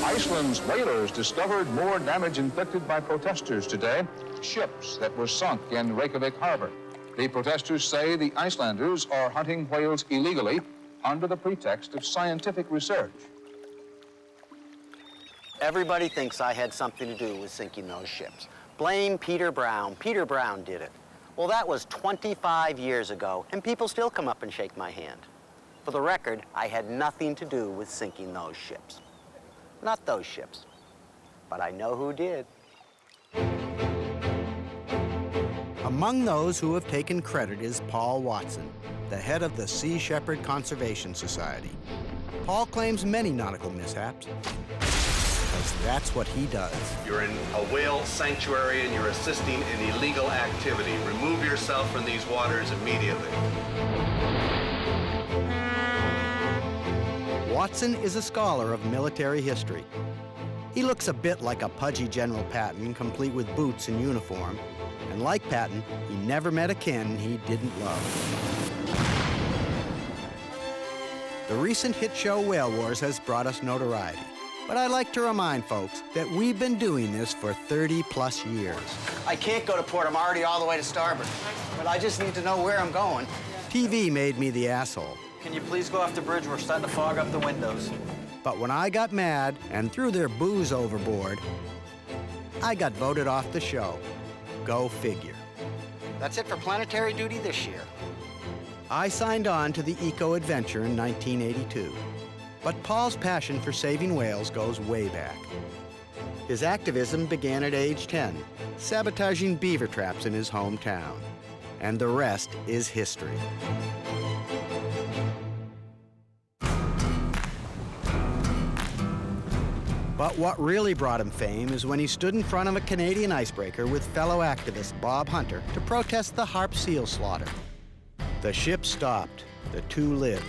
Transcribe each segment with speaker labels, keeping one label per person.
Speaker 1: Iceland's whalers discovered more damage inflicted by protesters today, ships that were sunk in Reykjavik harbor. The protesters say the Icelanders are hunting whales illegally under the pretext of scientific research.
Speaker 2: Everybody thinks I had something to do with sinking those ships. Blame Peter Brown. Peter Brown did it. Well, that was 25 years ago, and people still come up and shake my hand. For the record, I had nothing to do with sinking those ships. Not those ships, but I know who did.
Speaker 3: Among those who have taken credit is Paul Watson, the head of the Sea Shepherd Conservation Society. Paul claims many nautical mishaps, because that's what he does.
Speaker 4: You're in a whale sanctuary and you're assisting in illegal activity. Remove yourself from these waters immediately.
Speaker 3: Watson is a scholar of military history. He looks a bit like a pudgy General Patton, complete with boots and uniform. And like Patton, he never met a kin he didn't love. The recent hit show Whale Wars has brought us notoriety. But I like to remind folks that we've been doing this for 30+ years.
Speaker 2: I can't go to port. I'm already all the way to starboard. But I just need to know where I'm going.
Speaker 3: TV made me the asshole.
Speaker 2: Can you please go off the bridge? We're starting to fog up the windows.
Speaker 3: But when I got mad and threw their booze overboard, I got voted off the show. Go figure.
Speaker 2: That's it for planetary duty this year.
Speaker 3: I signed on to the Eco-Adventure in 1982. But Paul's passion for saving whales goes way back. His activism began at age 10, sabotaging beaver traps in his hometown. And the rest is history. But what really brought him fame is when he stood in front of a Canadian icebreaker with fellow activist Bob Hunter to protest the harp seal slaughter. The ship stopped, the two lived,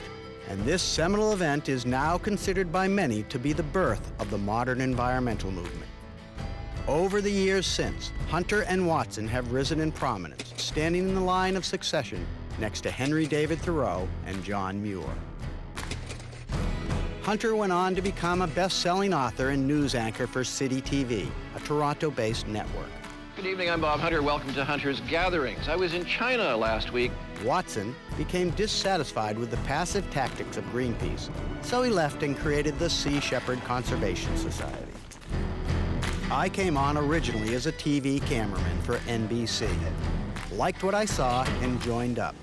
Speaker 3: and this seminal event is now considered by many to be the birth of the modern environmental movement. Over the years since, Hunter and Watson have risen in prominence, standing in the line of succession next to Henry David Thoreau and John Muir. Hunter went on to become a best-selling author and news anchor for City TV, a Toronto-based network.
Speaker 5: Good evening, I'm Bob Hunter. Welcome to Hunter's Gatherings. I was in China last week.
Speaker 3: Watson became dissatisfied with the passive tactics of Greenpeace, so he left and created the Sea Shepherd Conservation Society. I came on originally as a TV cameraman for NBC, liked what I saw, and joined up.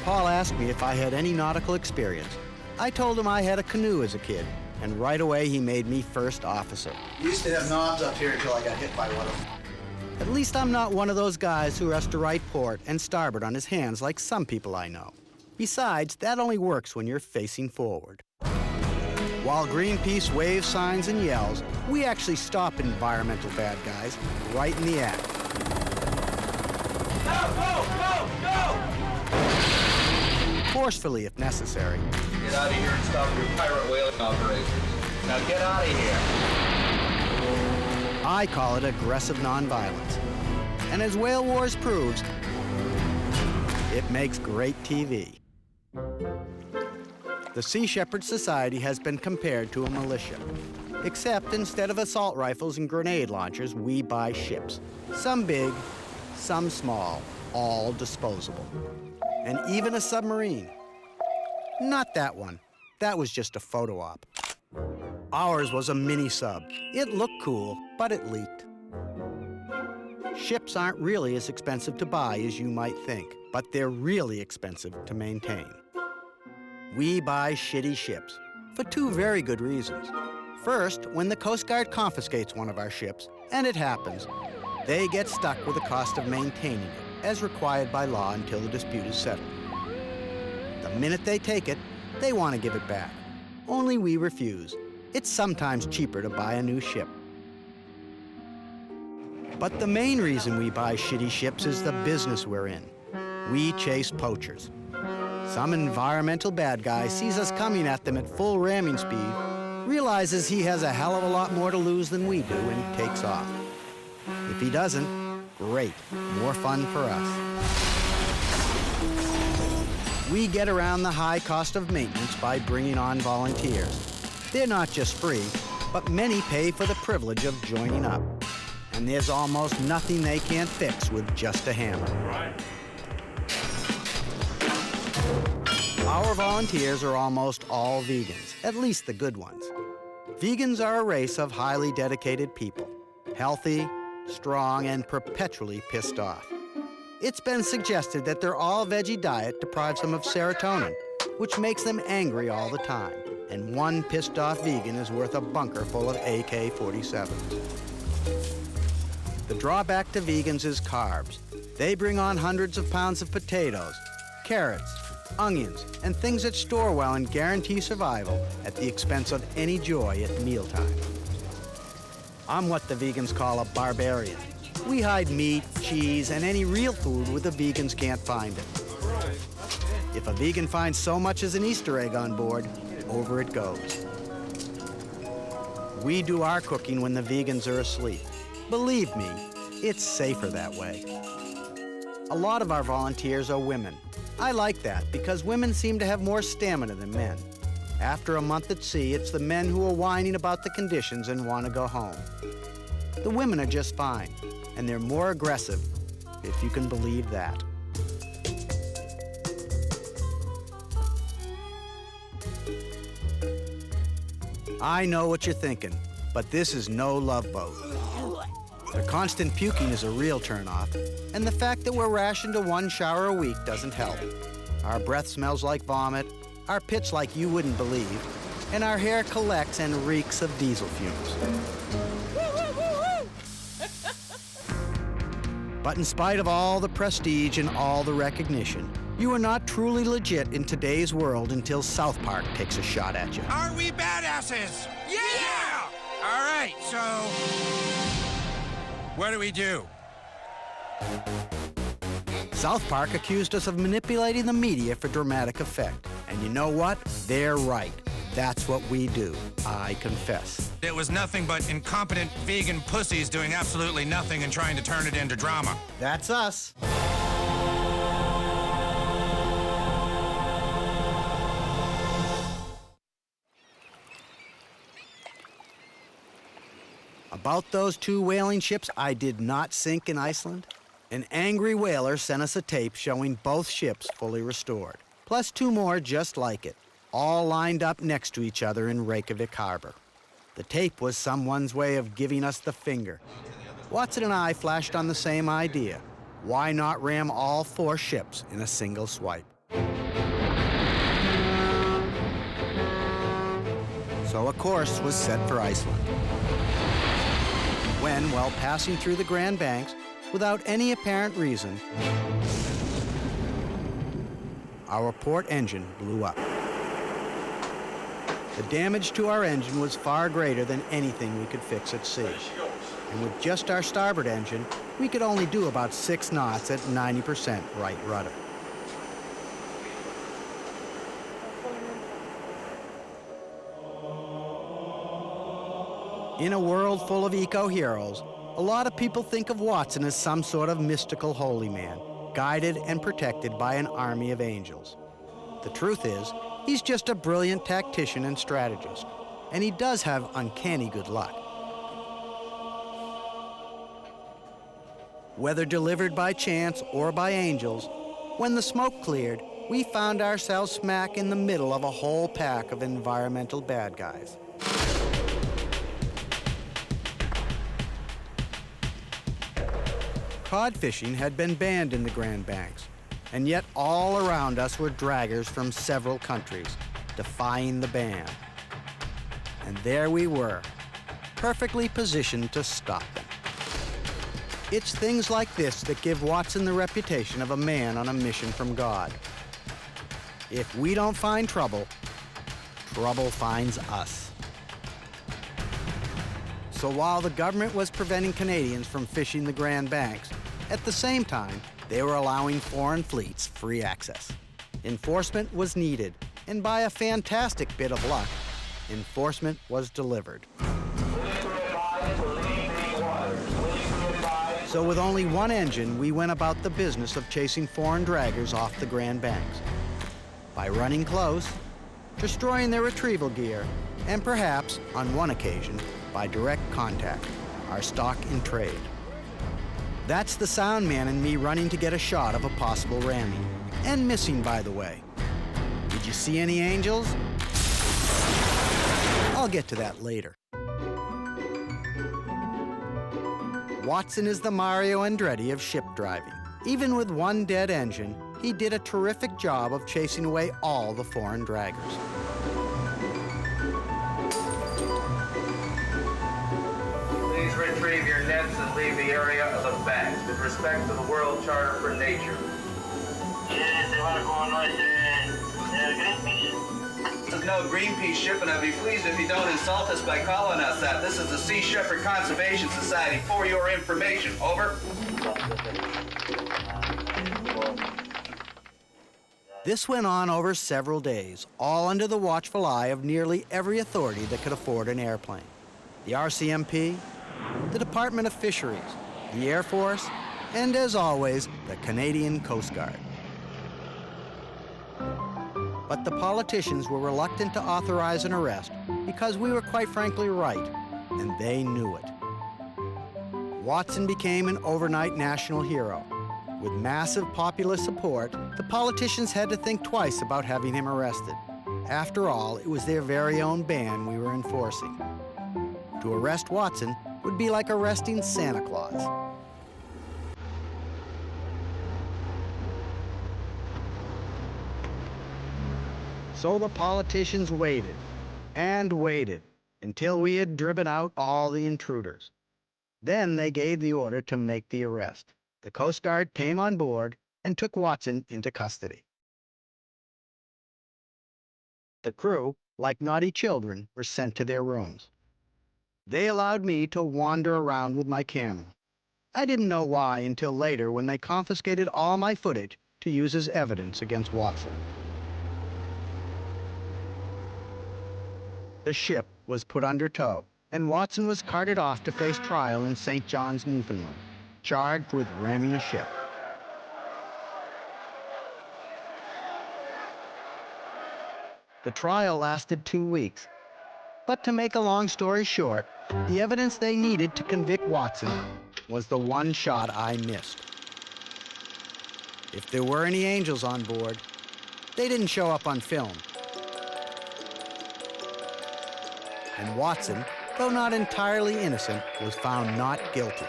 Speaker 3: Paul asked me if I had any nautical experience. I told him I had a canoe as a kid, and right away he made me first officer.
Speaker 2: You used to have knobs up here until I got hit by one of them.
Speaker 3: At least I'm not one of those guys who has to right port and starboard on his hands like some people I know. Besides, that only works when you're facing forward. While Greenpeace waves signs and yells, we actually stop environmental bad guys right in the act.
Speaker 4: Go, go, go, go!
Speaker 3: Forcefully if necessary.
Speaker 4: Get out of here and stop your pirate whaling operations. Now get out of here.
Speaker 3: I call it aggressive nonviolence. And as Whale Wars proves, it makes great TV. The Sea Shepherd Society has been compared to a militia. Except instead of assault rifles and grenade launchers, we buy ships. Some big, some small, all disposable. And even a submarine. Not that one. That was just a photo op. Ours was a mini-sub. It looked cool, but it leaked. Ships aren't really as expensive to buy as you might think, but they're really expensive to maintain. We buy shitty ships for two very good reasons. First, when the Coast Guard confiscates one of our ships, and it happens, they get stuck with the cost of maintaining it, as required by law until the dispute is settled. The The minute they take it, they want to give it back. Only we refuse. It's sometimes cheaper to buy a new ship. But the main reason we buy shitty ships is the business we're in. We chase poachers. Some environmental bad guy sees us coming at them at full ramming speed, realizes he has a hell of a lot more to lose than we do, and takes off. If he doesn't, great, more fun for us. We get around the high cost of maintenance by bringing on volunteers. They're not just free, but many pay for the privilege of joining up. And there's almost nothing they can't fix with just a hammer. Our volunteers are almost all vegans, at least the good ones. Vegans are a race of highly dedicated people, healthy, strong, and perpetually pissed off. It's been suggested that their all-veggie diet deprives them of serotonin, which makes them angry all the time. And one pissed-off vegan is worth a bunker full of AK-47s. The drawback to vegans is carbs. They bring on hundreds of pounds of potatoes, carrots, onions, and things that store well and guarantee survival at the expense of any joy at mealtime. I'm what the vegans call a barbarian. We hide meat, cheese, and any real food where the vegans can't find it. If a vegan finds so much as an Easter egg on board, over it goes. We do our cooking when the vegans are asleep. Believe me, it's safer that way. A lot of our volunteers are women. I like that because women seem to have more stamina than men. After a month at sea, it's the men who are whining about the conditions and want to go home. The women are just fine, and they're more aggressive, if you can believe that. I know what you're thinking, but this is no love boat. The constant puking is a real turnoff, and the fact that we're rationed to one shower a week doesn't help. Our breath smells like vomit, our pitch like you wouldn't believe, and our hair collects and reeks of diesel fumes. But in spite of all the prestige and all the recognition, you are not truly legit in today's world until South Park takes a shot at you.
Speaker 6: Are we badasses? Yeah! All right, so what do we do?
Speaker 3: South Park accused us of manipulating the media for dramatic effect. And you know what? They're right. That's what we do, I confess.
Speaker 6: It was nothing but incompetent vegan pussies doing absolutely nothing and trying to turn it into drama.
Speaker 3: That's us. About those 2 whaling ships I did not sink in Iceland, an angry whaler sent us a tape showing both ships fully restored, plus 2 more just like it, all lined up next to each other in Reykjavik Harbor. The tape was someone's way of giving us the finger. Watson and I flashed on the same idea. Why not ram all 4 ships in a single swipe? So a course was set for Iceland. When, while passing through the Grand Banks, without any apparent reason, our port engine blew up. The damage to our engine was far greater than anything we could fix at sea. And with just our starboard engine, we could only do about 6 knots at 90% right rudder. In a world full of eco-heroes, a lot of people think of Watson as some sort of mystical holy man, guided and protected by an army of angels. The truth is, he's just a brilliant tactician and strategist, and he does have uncanny good luck. Whether delivered by chance or by angels, when the smoke cleared, we found ourselves smack in the middle of a whole pack of environmental bad guys. Cod fishing had been banned in the Grand Banks, and yet all around us were draggers from several countries, defying the ban. And there we were, perfectly positioned to stop them. It's things like this that give Watson the reputation of a man on a mission from God. If we don't find trouble, trouble finds us. So while the government was preventing Canadians from fishing the Grand Banks, at the same time, they were allowing foreign fleets free access. Enforcement was needed, and by a fantastic bit of luck, enforcement was delivered. So with only one engine, we went about the business of chasing foreign draggers off the Grand Banks. By running close, destroying their retrieval gear, and perhaps, on one occasion, by direct contact, our stock in trade. That's the sound man and me running to get a shot of a possible ramming. And missing, by the way. Did you see any angels? I'll get to that later. Watson is the Mario Andretti of ship driving. Even with one dead engine, he did a terrific job of chasing away all the foreign draggers.
Speaker 4: Please retrieve your nets and leave the area of the banks with respect to the World Charter for Nature. This is no Greenpeace ship, and I'd be pleased if you don't insult us by calling us that. This is the Sea Shepherd Conservation Society. For your information, over.
Speaker 3: This went on over several days, all under the watchful eye of nearly every authority that could afford an airplane. The RCMP, the Department of Fisheries, the Air Force, and as always, the Canadian Coast Guard. But the politicians were reluctant to authorize an arrest because we were quite frankly right, and they knew it. Watson became an overnight national hero. With massive popular support, the politicians had to think twice about having him arrested. After all, it was their very own ban we were enforcing. To arrest Watson would be like arresting Santa Claus. So the politicians waited and waited until we had driven out all the intruders. Then they gave the order to make the arrest. The Coast Guard came on board and took Watson into custody. The crew, like naughty children, were sent to their rooms. They allowed me to wander around with my camera. I didn't know why until later when they confiscated all my footage to use as evidence against Watson. The ship was put under tow, and Watson was carted off to face trial in St. John's, Newfoundland, charged with ramming a ship. The trial lasted 2 weeks. But to make a long story short, the evidence they needed to convict Watson was the one shot I missed. If there were any angels on board, they didn't show up on film. And Watson, though not entirely innocent, was found not guilty.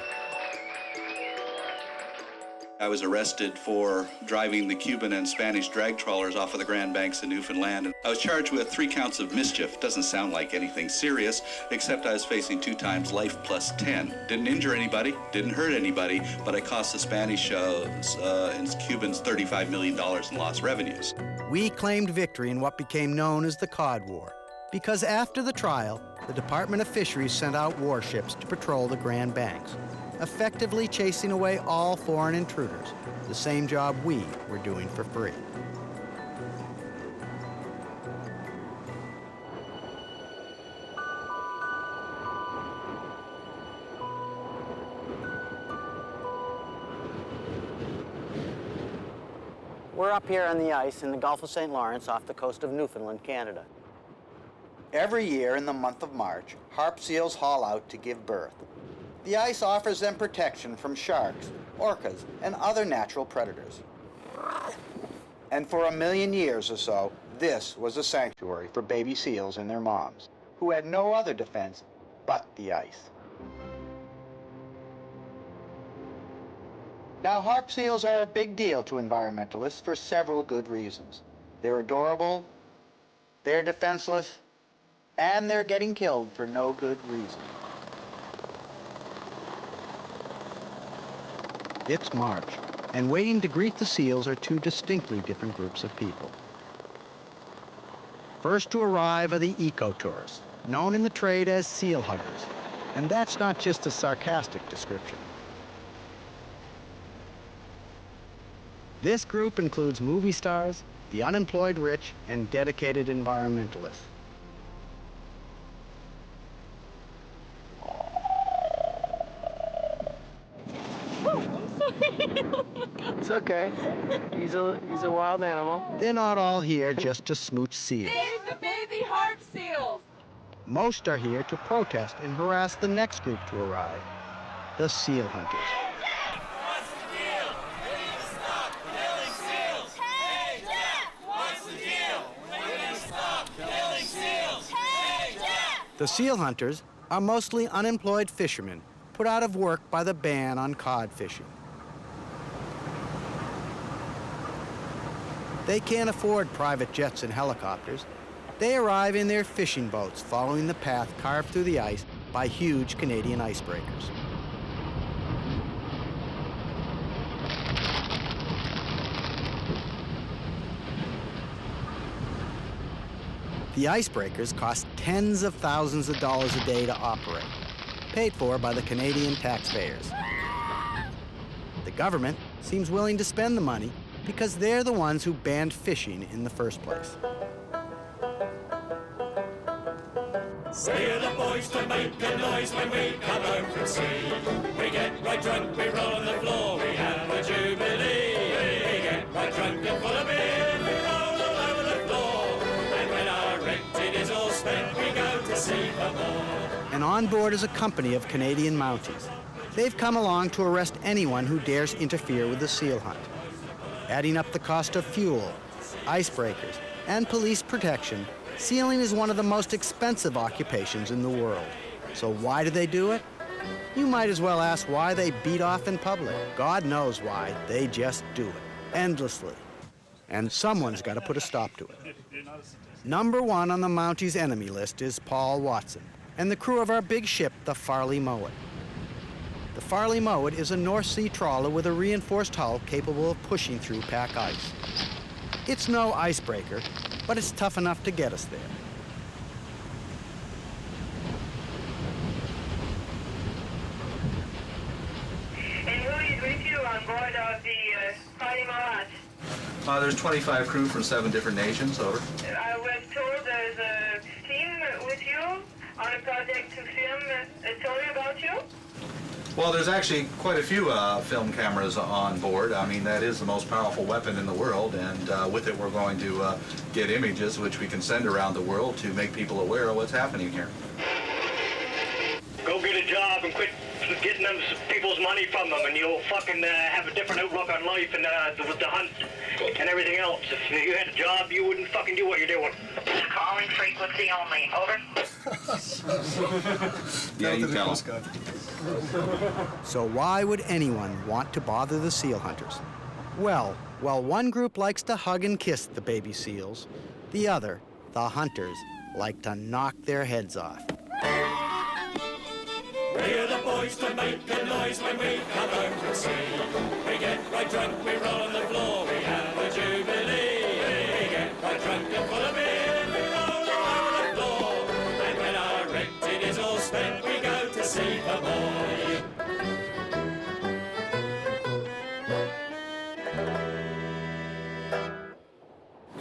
Speaker 4: I was arrested for driving the Cuban and Spanish drag trawlers off of the Grand Banks in Newfoundland. I was charged with 3 counts of mischief. Doesn't sound like anything serious, except I was facing 2 times life plus 10. Didn't injure anybody, didn't hurt anybody, but I cost the Spanish and Cubans $35 million in lost revenues.
Speaker 3: We claimed victory in what became known as the Cod War, because after the trial, the Department of Fisheries sent out warships to patrol the Grand Banks, effectively chasing away all foreign intruders, the same job we were doing for free.
Speaker 2: We're up here on the ice in the Gulf of St. Lawrence off the coast of Newfoundland, Canada. Every year in the month of March, harp seals haul out to give birth. The ice offers them protection from sharks, orcas, and other natural predators. And for 1 million years or so, this was a sanctuary for baby seals and their moms, who had no other defense but the ice. Now, harp seals are a big deal to environmentalists for several good reasons. They're adorable, they're defenseless, and they're getting killed for no good reason. It's March, and waiting to greet the seals are 2 distinctly different groups of people.
Speaker 3: First to arrive are the eco-tourists, known in the trade as seal huggers. And that's not just a sarcastic description. This group includes movie stars, the unemployed rich, and dedicated environmentalists.
Speaker 7: It's okay. He's a wild animal.
Speaker 3: They're not all here just to smooch seals.
Speaker 8: Save the baby harp seals!
Speaker 3: Most are here to protest and harass the next group to arrive, the seal hunters.
Speaker 9: What's the deal? When you stop killing seals? Hey, Jack! What's the deal? When you stop killing seals? Hey, Jack!
Speaker 3: The seal hunters are mostly unemployed fishermen put out of work by the ban on cod fishing. They can't afford private jets and helicopters. They arrive in their fishing boats following the path carved through the ice by huge Canadian icebreakers. The icebreakers cost tens of thousands of dollars a day to operate, paid for by the Canadian taxpayers. The government seems willing to spend the money because they're the ones who banned fishing in the first place.
Speaker 9: Say the boys to make a noise when we come home from sea. We get right drunk, we roll on the floor, we have a jubilee. We get right drunk and full of beer, we roll all over the floor. And when our rented is all spent, we go to sea for more.
Speaker 3: And on board is a company of Canadian Mounties. They've come along to arrest anyone who dares interfere with the seal hunt. Adding up the cost of fuel, icebreakers, and police protection, sealing is one of the most expensive occupations in the world. So why do they do it? You might as well ask why they beat off in public. God knows why. They just do it, endlessly. And someone's got to put a stop to it. Number one on the Mounties' enemy list is Paul Watson and the crew of our big ship, the Farley Mowat. The Farley Mowat is a North Sea trawler with a reinforced hull capable of pushing through pack ice. It's no icebreaker, but it's tough enough to get us there.
Speaker 10: And who is with you on board of the Farley Mowat?
Speaker 4: There's 25 crew from 7 different nations, over.
Speaker 10: I was told there's a team with you on a project to film a story about you.
Speaker 4: Well, there's actually quite a few film cameras on board. I mean, that is the most powerful weapon in the world, and with it we're going to get images which we can send around the world to make people aware of what's happening here.
Speaker 11: Go get a job and quit getting them people's money from them, and you'll fucking have a different outlook on life and with the hunt and everything else. If you had a job, you wouldn't fucking do what you're doing.
Speaker 10: Calling frequency only. Over.
Speaker 4: Yeah, you tell them.
Speaker 3: So why would anyone want to bother the seal hunters? Well, while one group likes to hug and kiss the baby seals, the other, the hunters, like to knock their heads off.
Speaker 9: We're the boys to make a noise when we come home from sea. We get right drunk, we roll on the floor, we have a jubilee. We get right drunk and full of beer, we roll all over the floor. And when our rented is all spent, we go to sea for more.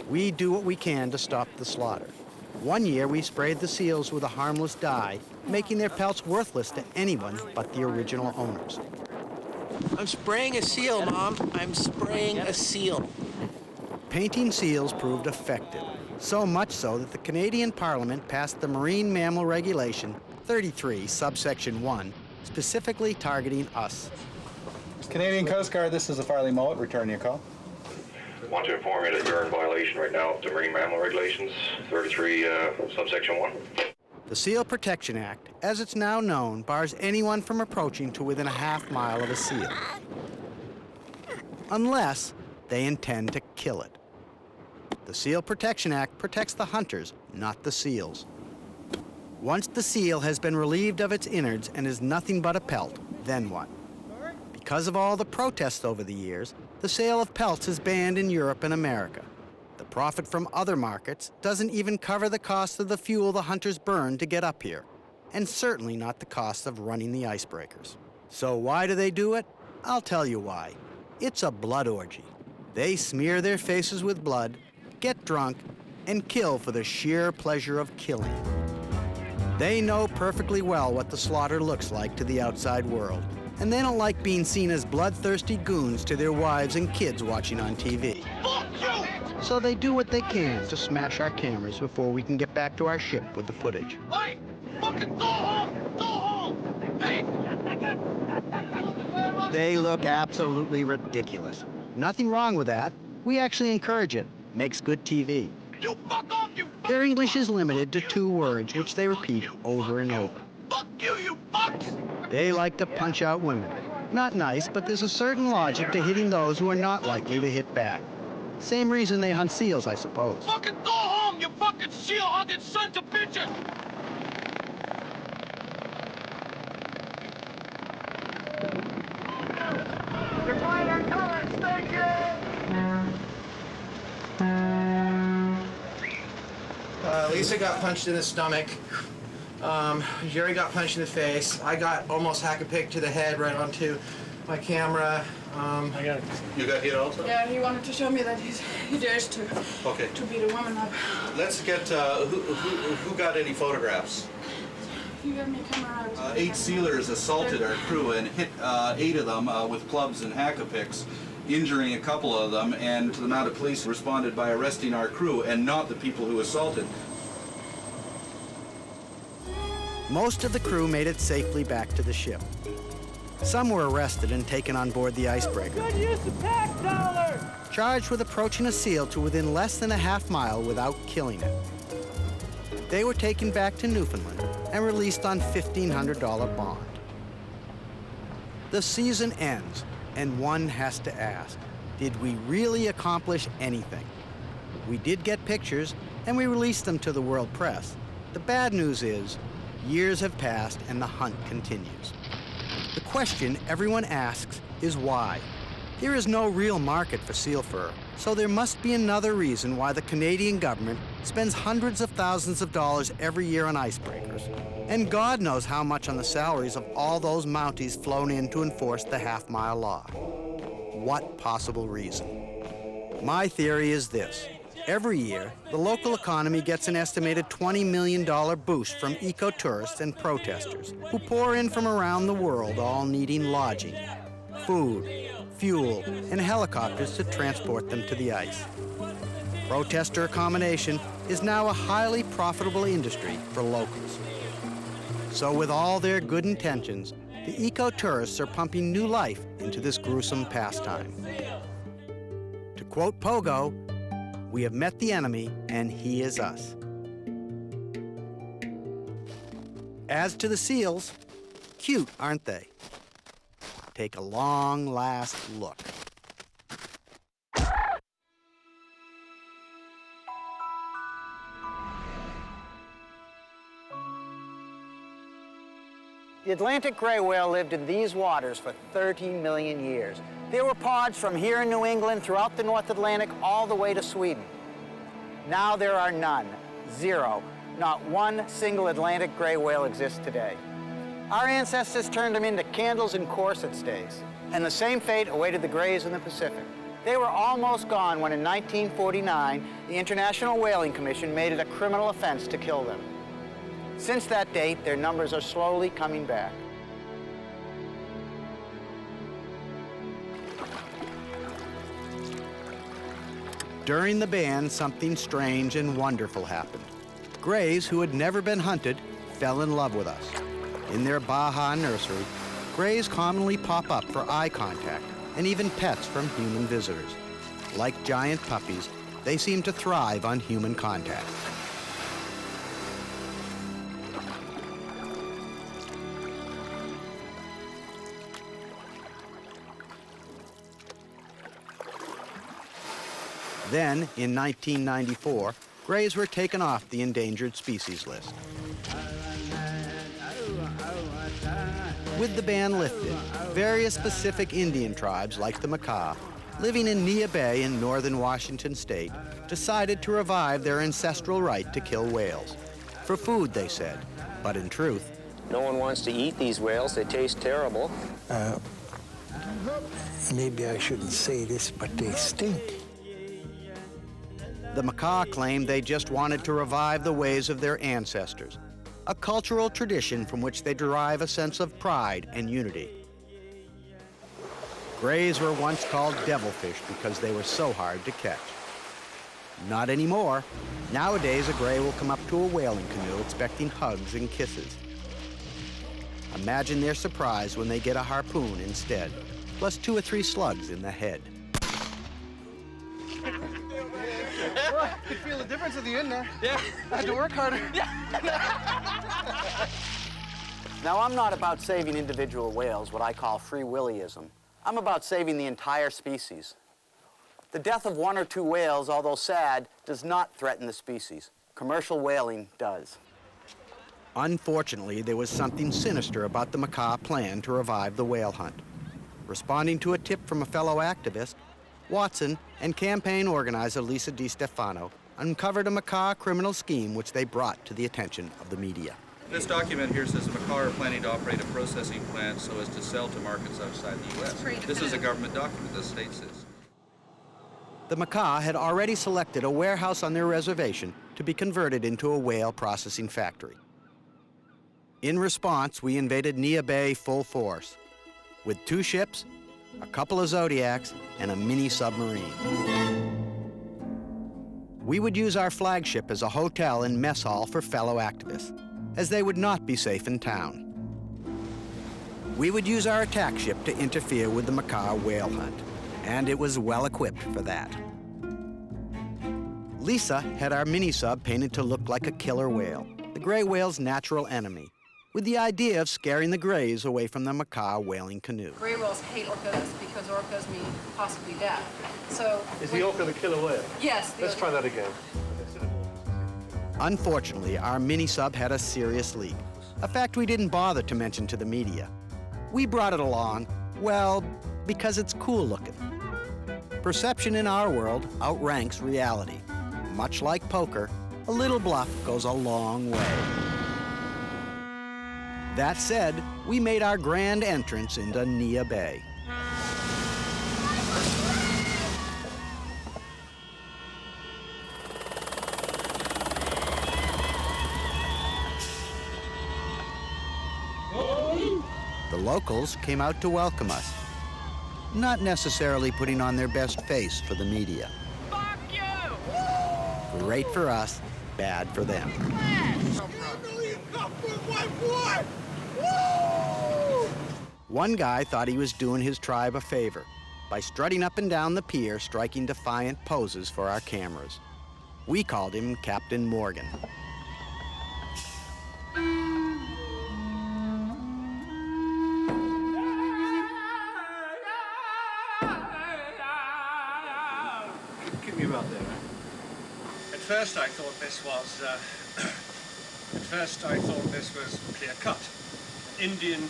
Speaker 3: We do what we can to stop the slaughter. One year, we sprayed the seals with a harmless dye, making their pelts worthless to anyone but the original owners.
Speaker 7: I'm spraying a seal, Mom. I'm spraying a seal.
Speaker 3: Painting seals proved effective, so much so that the Canadian Parliament passed the Marine Mammal Regulation 33, subsection 1, specifically targeting us.
Speaker 12: Canadian Coast Guard, this is the Farley Mowat, returning your call.
Speaker 11: I want to inform you that you're in violation right now of the Marine Mammal Regulations 33, subsection 1.
Speaker 3: The Seal Protection Act, as it's now known, bars anyone from approaching to within a half mile of a seal, unless they intend to kill it. The Seal Protection Act protects the hunters, not the seals. Once the seal has been relieved of its innards and is nothing but a pelt, then what? Because of all the protests over the years, the sale of pelts is banned in Europe and America. The The profit from other markets doesn't even cover the cost of the fuel the hunters burn to get up here, and certainly not the cost of running the icebreakers. So why do they do it? I'll tell you why. It's a blood orgy. They smear their faces with blood, get drunk, and kill for the sheer pleasure of killing. They know perfectly well what the slaughter looks like to the outside world, and they don't like being seen as bloodthirsty goons to their wives and kids watching on TV.
Speaker 9: Fuck you!
Speaker 3: So they do what they can to smash our cameras before we can get back to our ship with the footage.
Speaker 9: Hey! Fucking go home! Go home! Hey!
Speaker 3: They look absolutely ridiculous. Nothing wrong with that. We actually encourage it. Makes good TV.
Speaker 9: You fuck off, you fuck!
Speaker 3: Their English is limited to 2 words, which they repeat over and over.
Speaker 9: Fuck you, you fucks!
Speaker 3: They like to punch out women. Not nice, but there's a certain logic to hitting those who are not likely to hit back. Same reason they hunt seals, I suppose.
Speaker 9: Fucking go home, you fucking seal-hugging sons of bitches! You're flying on colors, thank you!
Speaker 7: Lisa got punched in the stomach. Jerry got punched in the face. I got almost hack-a-pick to the head right onto my camera.
Speaker 4: You got hit also?
Speaker 8: Yeah, he wanted to show me that he dares to beat a woman up.
Speaker 4: Let's get, who got any photographs?
Speaker 8: He gave me a camera.
Speaker 4: 8 sealers assaulted our crew and hit 8 of them with clubs and hack-a-picks, injuring a couple of them, and the mounted police responded by arresting our crew and not the people who assaulted.
Speaker 3: Most of the crew made it safely back to the ship. Some were arrested and taken on board the icebreaker,
Speaker 9: Good use of tax dollars!
Speaker 3: charged with approaching a seal to within less than a half-mile without killing it. They were taken back to Newfoundland and released on $1,500 bond. The season ends, and one has to ask, did we really accomplish anything? We did get pictures, and we released them to the world press. The bad news is, years have passed and the hunt continues. The question everyone asks is why? There is no real market for seal fur, so there must be another reason why the Canadian government spends hundreds of thousands of dollars every year on icebreakers. And God knows how much on the salaries of all those Mounties flown in to enforce the half-mile law. What possible reason? My theory is this. Every year, the local economy gets an estimated $20 million boost from eco-tourists and protesters who pour in from around the world, all needing lodging, food, fuel, and helicopters to transport them to the ice. Protester accommodation is now a highly profitable industry for locals. So with all their good intentions, the eco-tourists are pumping new life into this gruesome pastime. To quote Pogo, we have met the enemy, and he is us. As to the seals, cute, aren't they? Take a long last look.
Speaker 2: The Atlantic gray whale lived in these waters for 30 million years. There were pods from here in New England throughout the North Atlantic all the way to Sweden. Now there are none, 0. Not one single Atlantic gray whale exists today. Our ancestors turned them into candles and corset stays, and the same fate awaited the grays in the Pacific. They were almost gone when in 1949, the International Whaling Commission made it a criminal offense to kill them. Since that date, their numbers are slowly coming back.
Speaker 3: During the ban, something strange and wonderful happened. Grays who had never been hunted fell in love with us. In their Baja nursery, grays commonly pop up for eye contact and even pets from human visitors. Like giant puppies, they seem to thrive on human contact. Then, in 1994, grays were taken off the endangered species list. With the ban lifted, various Pacific Indian tribes, like the Makah, living in Nia Bay in northern Washington state, decided to revive their ancestral right to kill whales. For food, they said, but in truth,
Speaker 13: no one wants to eat these whales. They taste terrible.
Speaker 14: Maybe I shouldn't say this, but they stink.
Speaker 3: The Makah claimed they just wanted to revive the ways of their ancestors, a cultural tradition from which they derive a sense of pride and unity. Grays were once called devilfish because they were so hard to catch. Not anymore. Nowadays, a gray will come up to a whaling canoe expecting hugs and kisses. Imagine their surprise when they get a harpoon instead, plus 2 or 3 slugs in the head.
Speaker 7: I could feel the difference at the end there. Yeah. I had to work harder.
Speaker 2: Now, I'm not about saving individual whales, what I call free willyism. I'm about saving the entire species. The death of 1 or 2 whales, although sad, does not threaten the species. Commercial whaling does.
Speaker 3: Unfortunately, there was something sinister about the Makah plan to revive the whale hunt. Responding to a tip from a fellow activist, Watson and campaign organizer Lisa DiStefano uncovered a Makah criminal scheme which they brought to the attention of the media.
Speaker 4: This document here says the Makah are planning to operate a processing plant so as to sell to markets outside the U.S. This is a government document, this states this.
Speaker 3: The Makah had already selected a warehouse on their reservation to be converted into a whale processing factory. In response, we invaded Nia Bay full force, with 2 ships, a couple of Zodiacs, and a mini submarine. We would use our flagship as a hotel and mess hall for fellow activists, as they would not be safe in town. We would use our attack ship to interfere with the Makah whale hunt, and it was well equipped for that. Lisa had our mini-sub painted to look like a killer whale, the gray whale's natural enemy, with the idea of scaring the grays away from the Makah whaling canoe.
Speaker 8: Gray whales hate orcas because orcas mean possibly death. So
Speaker 15: is the orca the killer whale?
Speaker 8: Yes.
Speaker 15: Let's try that again.
Speaker 3: Unfortunately, our mini-sub had a serious leak, a fact we didn't bother to mention to the media. We brought it along, well, because it's cool looking. Perception in our world outranks reality. Much like poker, a little bluff goes a long way. That said, we made our grand entrance into Nia Bay. The locals came out to welcome us, not necessarily putting on their best face for the media.
Speaker 9: Fuck you!
Speaker 3: Great for us, bad for them. One guy thought he was doing his tribe a favor by strutting up and down the pier, striking defiant poses for our cameras. We called him Captain Morgan.
Speaker 15: Give me about there.
Speaker 16: At first I thought this was clear cut. An Indian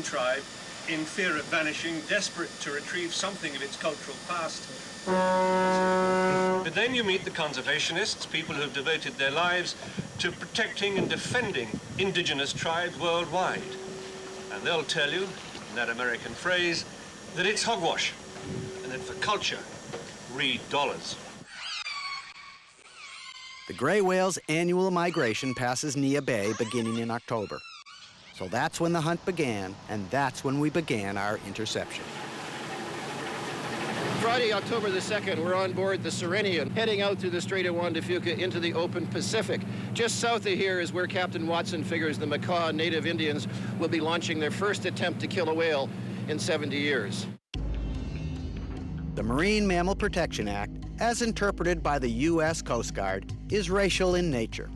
Speaker 16: tribe in fear of vanishing, desperate to retrieve something of its cultural past. But then you meet the conservationists, people who've devoted their lives to protecting and defending indigenous tribes worldwide. And they'll tell you, in that American phrase, that it's hogwash, and that for culture, read dollars.
Speaker 3: The gray whale's annual migration passes Nia Bay beginning in October. So that's when the hunt began, and that's when we began our interception.
Speaker 13: Friday, October the 2nd, we're on board the Serenian, heading out through the Strait of Juan de Fuca into the open Pacific. Just south of here is where Captain Watson figures the Makah native Indians will be launching their first attempt to kill a whale in 70 years.
Speaker 3: The Marine Mammal Protection Act, as interpreted by the U.S. Coast Guard, is racial in nature.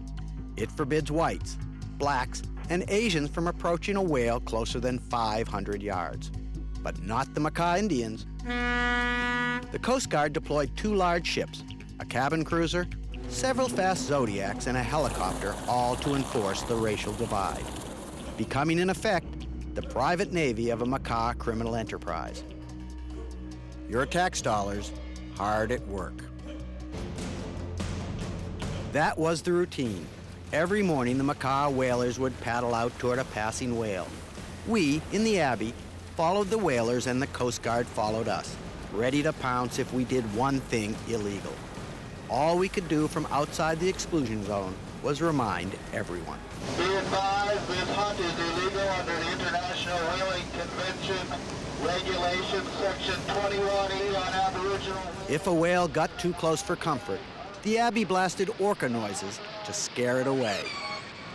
Speaker 3: It forbids whites, blacks, and Asians from approaching a whale closer than 500 yards. But not the Makah Indians. The Coast Guard deployed 2 large ships, a cabin cruiser, several fast Zodiacs, and a helicopter, all to enforce the racial divide, becoming in effect the private navy of a Makah criminal enterprise. Your tax dollars hard at work. That was the routine. Every morning, the macaw whalers would paddle out toward a passing whale. We, in the Abbey, followed the whalers and the Coast Guard followed us, ready to pounce if we did one thing illegal. All we could do from outside the exclusion zone was remind everyone.
Speaker 17: Be advised, this hunt is illegal under the International Whaling Convention, Regulation Section 21E on Aboriginal.
Speaker 3: If a whale got too close for comfort, the Abbey blasted orca noises to scare it away.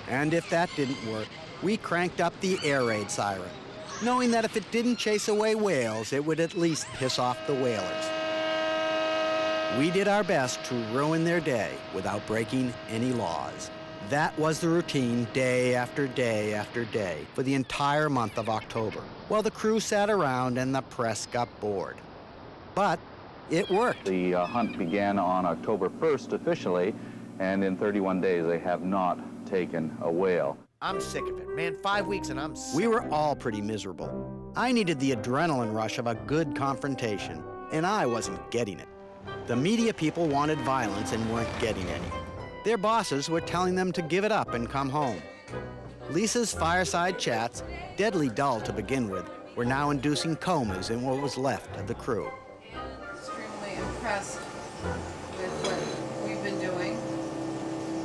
Speaker 3: And if that didn't work, we cranked up the air raid siren, knowing that if it didn't chase away whales, it would at least piss off the whalers. We did our best to ruin their day without breaking any laws. That was the routine day after day after day for the entire month of October, while the crew sat around and the press got bored. But it worked.
Speaker 18: The hunt began on October 1st officially, and in 31 days they have not taken a whale.
Speaker 19: I'm sick of it, man. 5 weeks and I'm sick.
Speaker 3: We were all pretty miserable. I needed the adrenaline rush of a good confrontation, and I wasn't getting it. The media people wanted violence and weren't getting any. Their bosses were telling them to give it up and come home. Lisa's fireside chats, deadly dull to begin with, were now inducing comas in what was left of the crew.
Speaker 8: Extremely impressed with what we've been doing,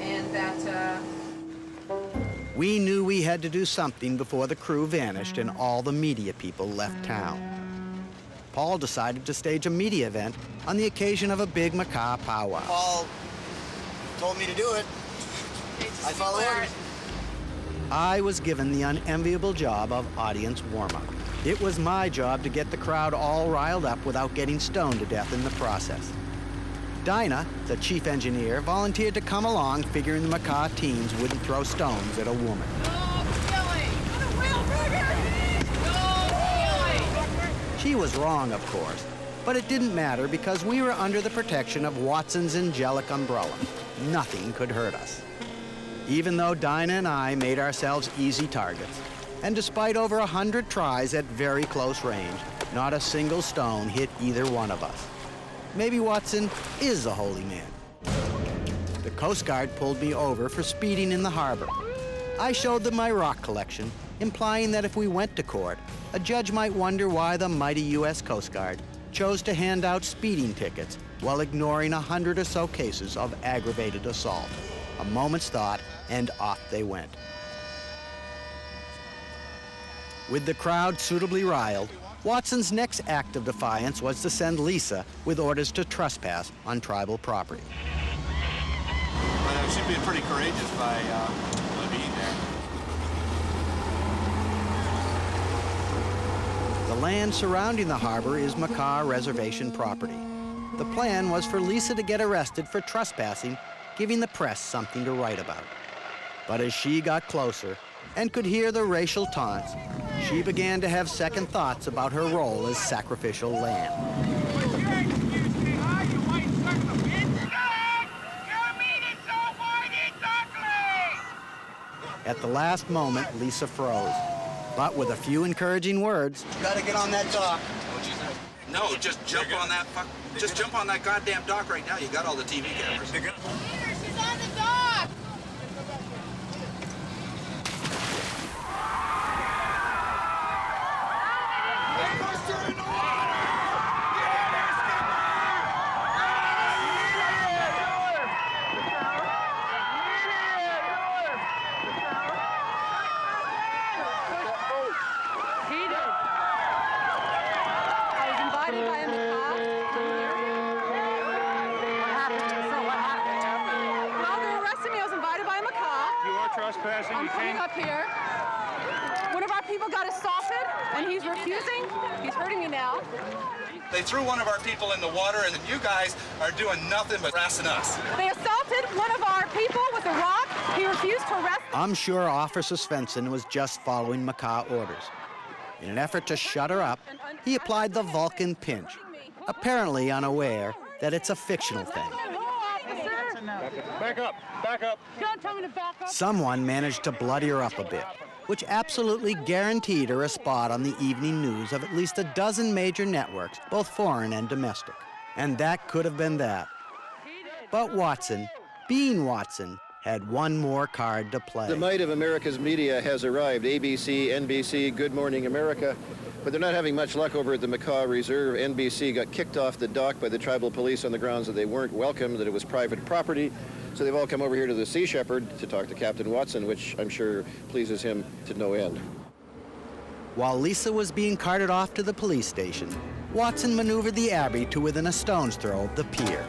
Speaker 8: and that
Speaker 3: We knew we had to do something before the crew vanished and all the media people left town. Paul decided to stage a media event on the occasion of a big macaw powwow.
Speaker 19: Paul told me to do it. I follow orders.
Speaker 3: I was given the unenviable job of audience warm-up. It was my job to get the crowd all riled up without getting stoned to death in the process. Dinah, the chief engineer, volunteered to come along, figuring the macaw teams wouldn't throw stones at a woman. She was wrong, of course, but it didn't matter because we were under the protection of Watson's angelic umbrella. Nothing could hurt us. Even though Dinah and I made ourselves easy targets, and despite over 100 tries at very close range, not a single stone hit either one of us. Maybe Watson is a holy man. The Coast Guard pulled me over for speeding in the harbor. I showed them my rock collection, implying that if we went to court, a judge might wonder why the mighty U.S. Coast Guard chose to hand out speeding tickets while ignoring 100 or so cases of aggravated assault. A moment's thought, and off they went. With the crowd suitably riled, Watson's next act of defiance was to send Lisa with orders to trespass on tribal property.
Speaker 15: But she's been pretty courageous by being there.
Speaker 3: The land surrounding the harbor is macaw reservation property. The plan was for Lisa to get arrested for trespassing, giving the press something to write about. But as she got closer and could hear the racial taunts, she began to have second thoughts about her role as sacrificial lamb. At the last moment, Lisa froze, but with a few encouraging words.
Speaker 19: You gotta get on that dock.
Speaker 4: No, just jump on that just jump on that goddamn dock right now. You got all the TV cameras.
Speaker 8: she's on the dock.
Speaker 15: Trespassing.
Speaker 8: I'm coming up here. One of our people got assaulted, and he's refusing. He's hurting me now.
Speaker 4: They threw one of our people in the water, and you guys are doing nothing but harassing us.
Speaker 8: They assaulted one of our people with a rock. He refused to arrest.
Speaker 3: I'm sure Officer Svensson was just following macaw orders. In an effort to shut her up, he applied the Vulcan pinch, apparently unaware that it's a fictional thing.
Speaker 15: Back up, back up.
Speaker 8: Don't tell me to back up.
Speaker 3: Someone managed to bloody her up a bit, which absolutely guaranteed her a spot on the evening news of at least a dozen major networks, both foreign and domestic. And that could have been that. But Watson, being Watson, had one more card to play.
Speaker 13: The might of America's media has arrived. ABC, NBC, Good Morning America. But they're not having much luck over at the Macaw Reserve. NBC got kicked off the dock by the tribal police on the grounds that they weren't welcome, that it was private property. So they've all come over here to the Sea Shepherd to talk to Captain Watson, which I'm sure pleases him to no end.
Speaker 3: While Lisa was being carted off to the police station, Watson maneuvered the Abbey to within a stone's throw of the pier.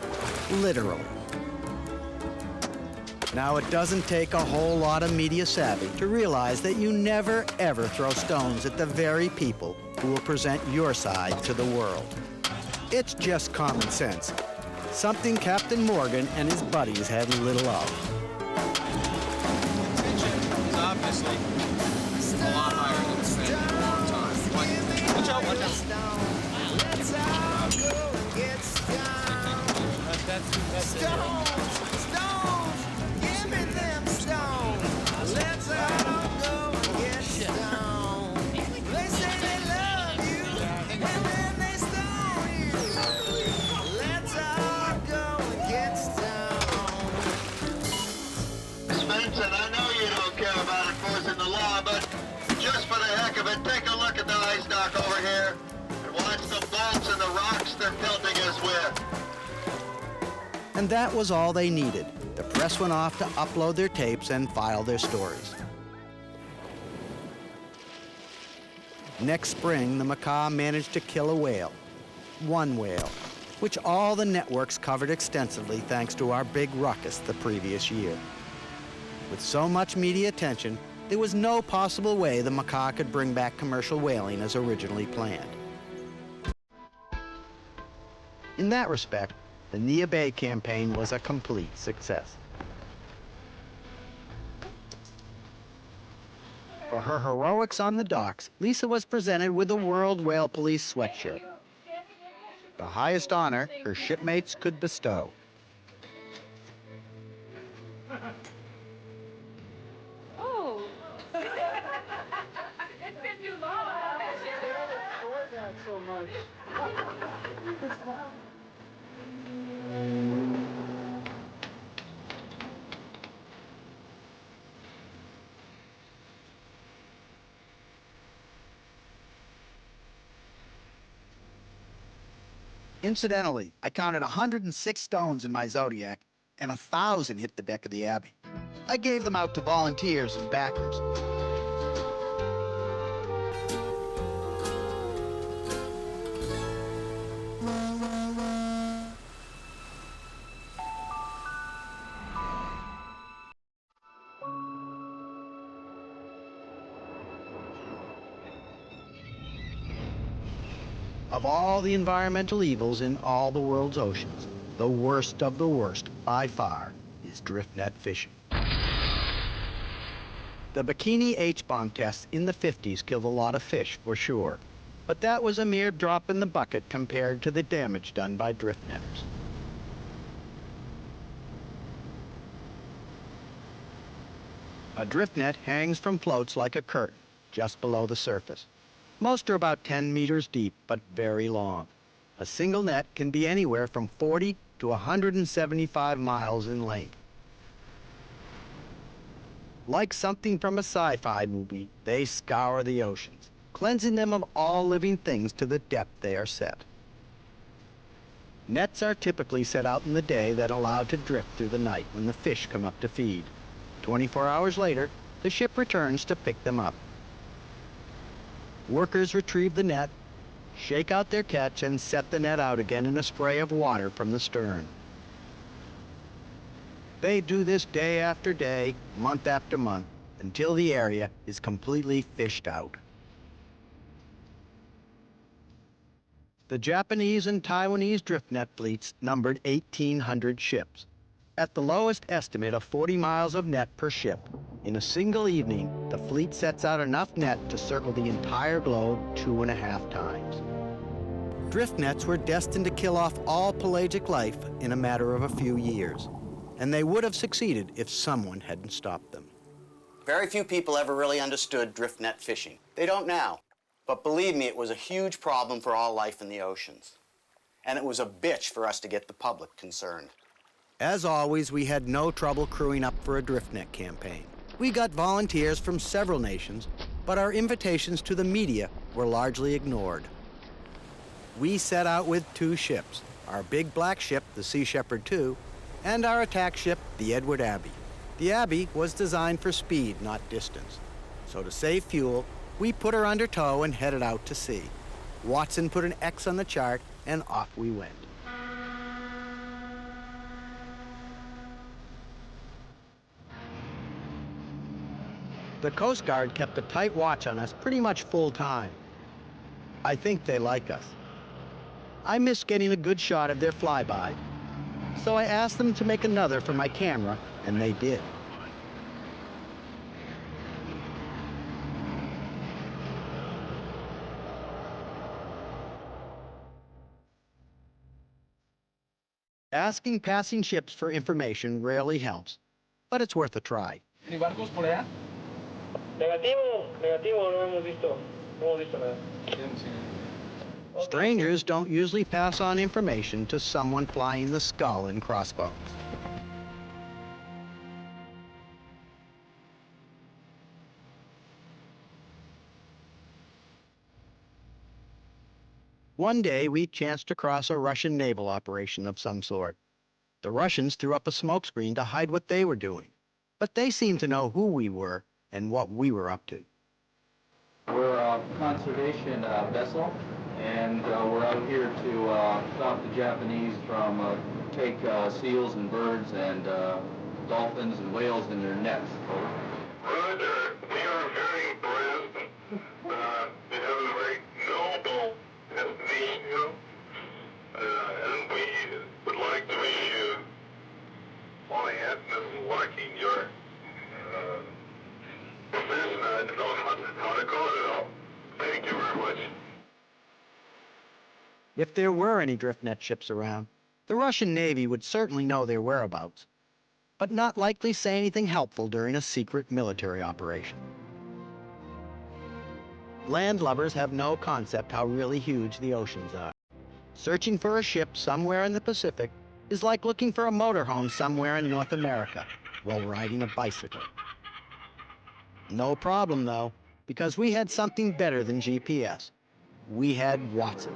Speaker 3: Literally. Now, it doesn't take a whole lot of media savvy to realize that you never, ever throw stones at the very people who will present your side to the world. It's just common sense, something Captain Morgan and his buddies had little of.
Speaker 15: It's obviously a lot higher than it's been in a long time. Watch out, watch out.
Speaker 9: Let's all go and get stoned. Stones, stones, give me them stones. Let's all go and get stoned. They say they love you, and then they stone you. Let's all go and get stoned.
Speaker 17: Vincent, I know you don't care about enforcing the law, but just for the heck of it, take a look at the ice dock over here and watch the bolts and the rocks they're pelting us with.
Speaker 3: And that was all they needed. The press went off to upload their tapes and file their stories. Next spring, the Macaw managed to kill a whale. One whale, which all the networks covered extensively thanks to our big ruckus the previous year. With so much media attention, there was no possible way the Macaw could bring back commercial whaling as originally planned. In that respect, the Nia Bay campaign was a complete success. For her heroics on the docks, Lisa was presented with a World Whale Police sweatshirt, the highest honor her shipmates could bestow.
Speaker 8: Oh. It's been too long. So much.
Speaker 3: Incidentally, I counted 106 stones in my Zodiac, and 1,000 hit the deck of the Abbey. I gave them out to volunteers and backers. Of all the environmental evils in all the world's oceans, the worst of the worst, by far, is drift net fishing. The bikini H-bomb tests in the 50s killed a lot of fish, for sure. But that was a mere drop in the bucket compared to the damage done by drift netters. A drift net hangs from floats like a curtain, just below the surface. Most are about 10 meters deep, but very long. A single net can be anywhere from 40 to 175 miles in length. Like something from a sci-fi movie, they scour the oceans, cleansing them of all living things to the depth they are set. Nets are typically set out in the day that allow to drift through the night when the fish come up to feed. 24 hours later, the ship returns to pick them up. Workers retrieve the net, shake out their catch, and set the net out again in a spray of water from the stern. They do this day after day, month after month, until the area is completely fished out. The Japanese and Taiwanese drift net fleets numbered 1,800 ships. At the lowest estimate of 40 miles of net per ship, in a single evening, the fleet sets out enough net to circle the entire globe 2.5 times. Drift nets were destined to kill off all pelagic life in a matter of a few years, and they would have succeeded if someone hadn't stopped them.
Speaker 2: Very few people ever really understood drift net fishing. They don't now. But believe me, it was a huge problem for all life in the oceans. And it was a bitch for us to get the public concerned.
Speaker 3: As always, we had no trouble crewing up for a drift net campaign. We got volunteers from several nations, but our invitations to the media were largely ignored. We set out with 2 ships, our big black ship, the Sea Shepherd II, and our attack ship, the Edward Abbey. The Abbey was designed for speed, not distance. So to save fuel, we put her under tow and headed out to sea. Watson put an X on the chart, and off we went. The Coast Guard kept a tight watch on us pretty much full time. I think they like us. I missed getting a good shot of their flyby, so I asked them to make another for my camera, and they did. Asking passing ships for information rarely helps, but it's worth a try.
Speaker 15: ¿Ni barcos por allá?
Speaker 11: Negativo, negativo, no hemos visto nada.
Speaker 3: Strangers don't usually pass on information to someone flying the Skull and Crossbones. One day, we chanced to cross a Russian naval operation of some sort. The Russians threw up a smokescreen to hide what they were doing, but they seemed to know who we were and what we were up to.
Speaker 18: We're a conservation vessel, and we're out here to stop the Japanese from take seals and birds and dolphins and whales in their nets.
Speaker 17: Roger. We are very impressed. They have a very noble vision, and we would like to wish you all the happiness in working your profession. I don't know how to call it all. Thank you very much.
Speaker 3: If there were any drift net ships around, the Russian Navy would certainly know their whereabouts, but not likely say anything helpful during a secret military operation. Landlubbers have no concept how really huge the oceans are. Searching for a ship somewhere in the Pacific is like looking for a motorhome somewhere in North America while riding a bicycle. No problem, though, because we had something better than GPS. We had Watson.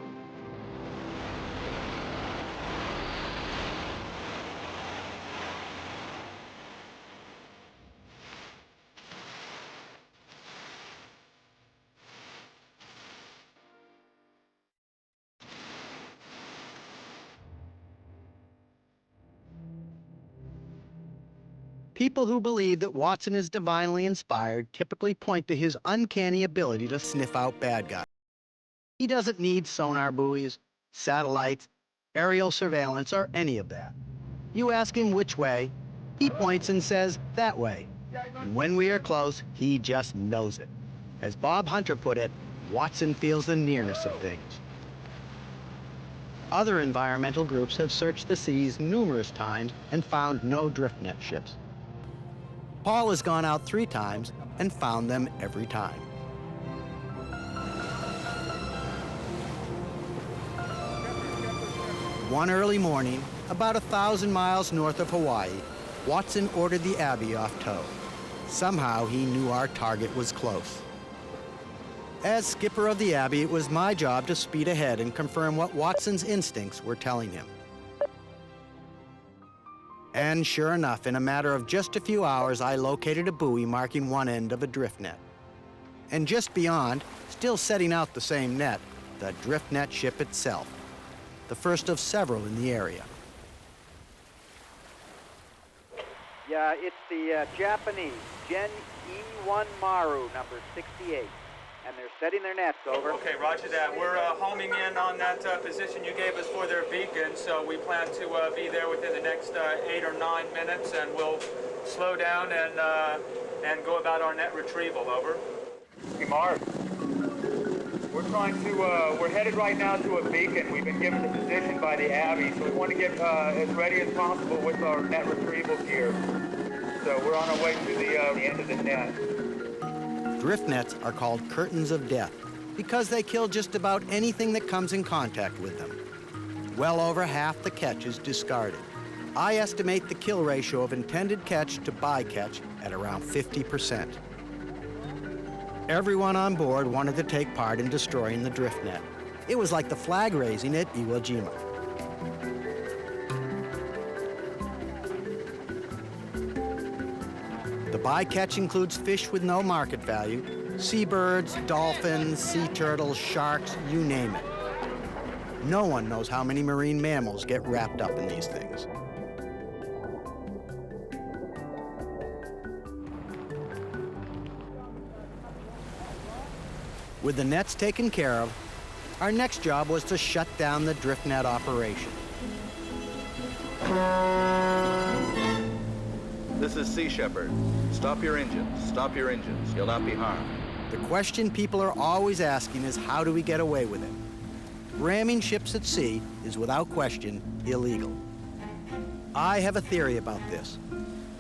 Speaker 3: People who believe that Watson is divinely inspired typically point to his uncanny ability to sniff out bad guys. He doesn't need sonar buoys, satellites, aerial surveillance, or any of that. You ask him which way, he points and says, that way. And when we are close, he just knows it. As Bob Hunter put it, Watson feels the nearness of things. Other environmental groups have searched the seas numerous times and found no drift net ships. Paul has gone out 3 times and found them every time. One early morning, about 1,000 miles north of Hawaii, Watson ordered the Abbey off tow. Somehow he knew our target was close. As skipper of the Abbey, it was my job to speed ahead and confirm what Watson's instincts were telling him. And sure enough, in a matter of just a few hours, I located a buoy marking one end of a drift net. And just beyond, still setting out the same net, the drift net ship itself, the first of several in the area.
Speaker 20: Yeah, it's the Japanese, Gen E1 Maru, number 68. And they're setting their nets, over.
Speaker 21: Okay, roger that. We're homing in on that position you gave us for their beacon, so we plan to be there within the next 8 or 9 minutes, and we'll slow down and go about our net retrieval, over.
Speaker 11: Hey, Mark. We're headed right now to a beacon. We've been given the position by the Abbey, so we want to get as ready as possible with our net retrieval gear.
Speaker 21: so we're on our way to the end of the net.
Speaker 3: Drift nets are called curtains of death because they kill just about anything that comes in contact with them. Well over half the catch is discarded. I estimate the kill ratio of intended catch to bycatch at around 50%. Everyone on board wanted to take part in destroying the drift net. It was like the flag raising at Iwo Jima. The bycatch includes fish with no market value, seabirds, dolphins, sea turtles, sharks, you name it. No one knows how many marine mammals get wrapped up in these things. With the nets taken care of, our next job was to shut down the drift net operation.
Speaker 4: This is Sea Shepherd. Stop your engines. Stop your engines. You'll not be harmed.
Speaker 3: The question people are always asking is, how do we get away with it? Ramming ships at sea is without question illegal. I have a theory about this.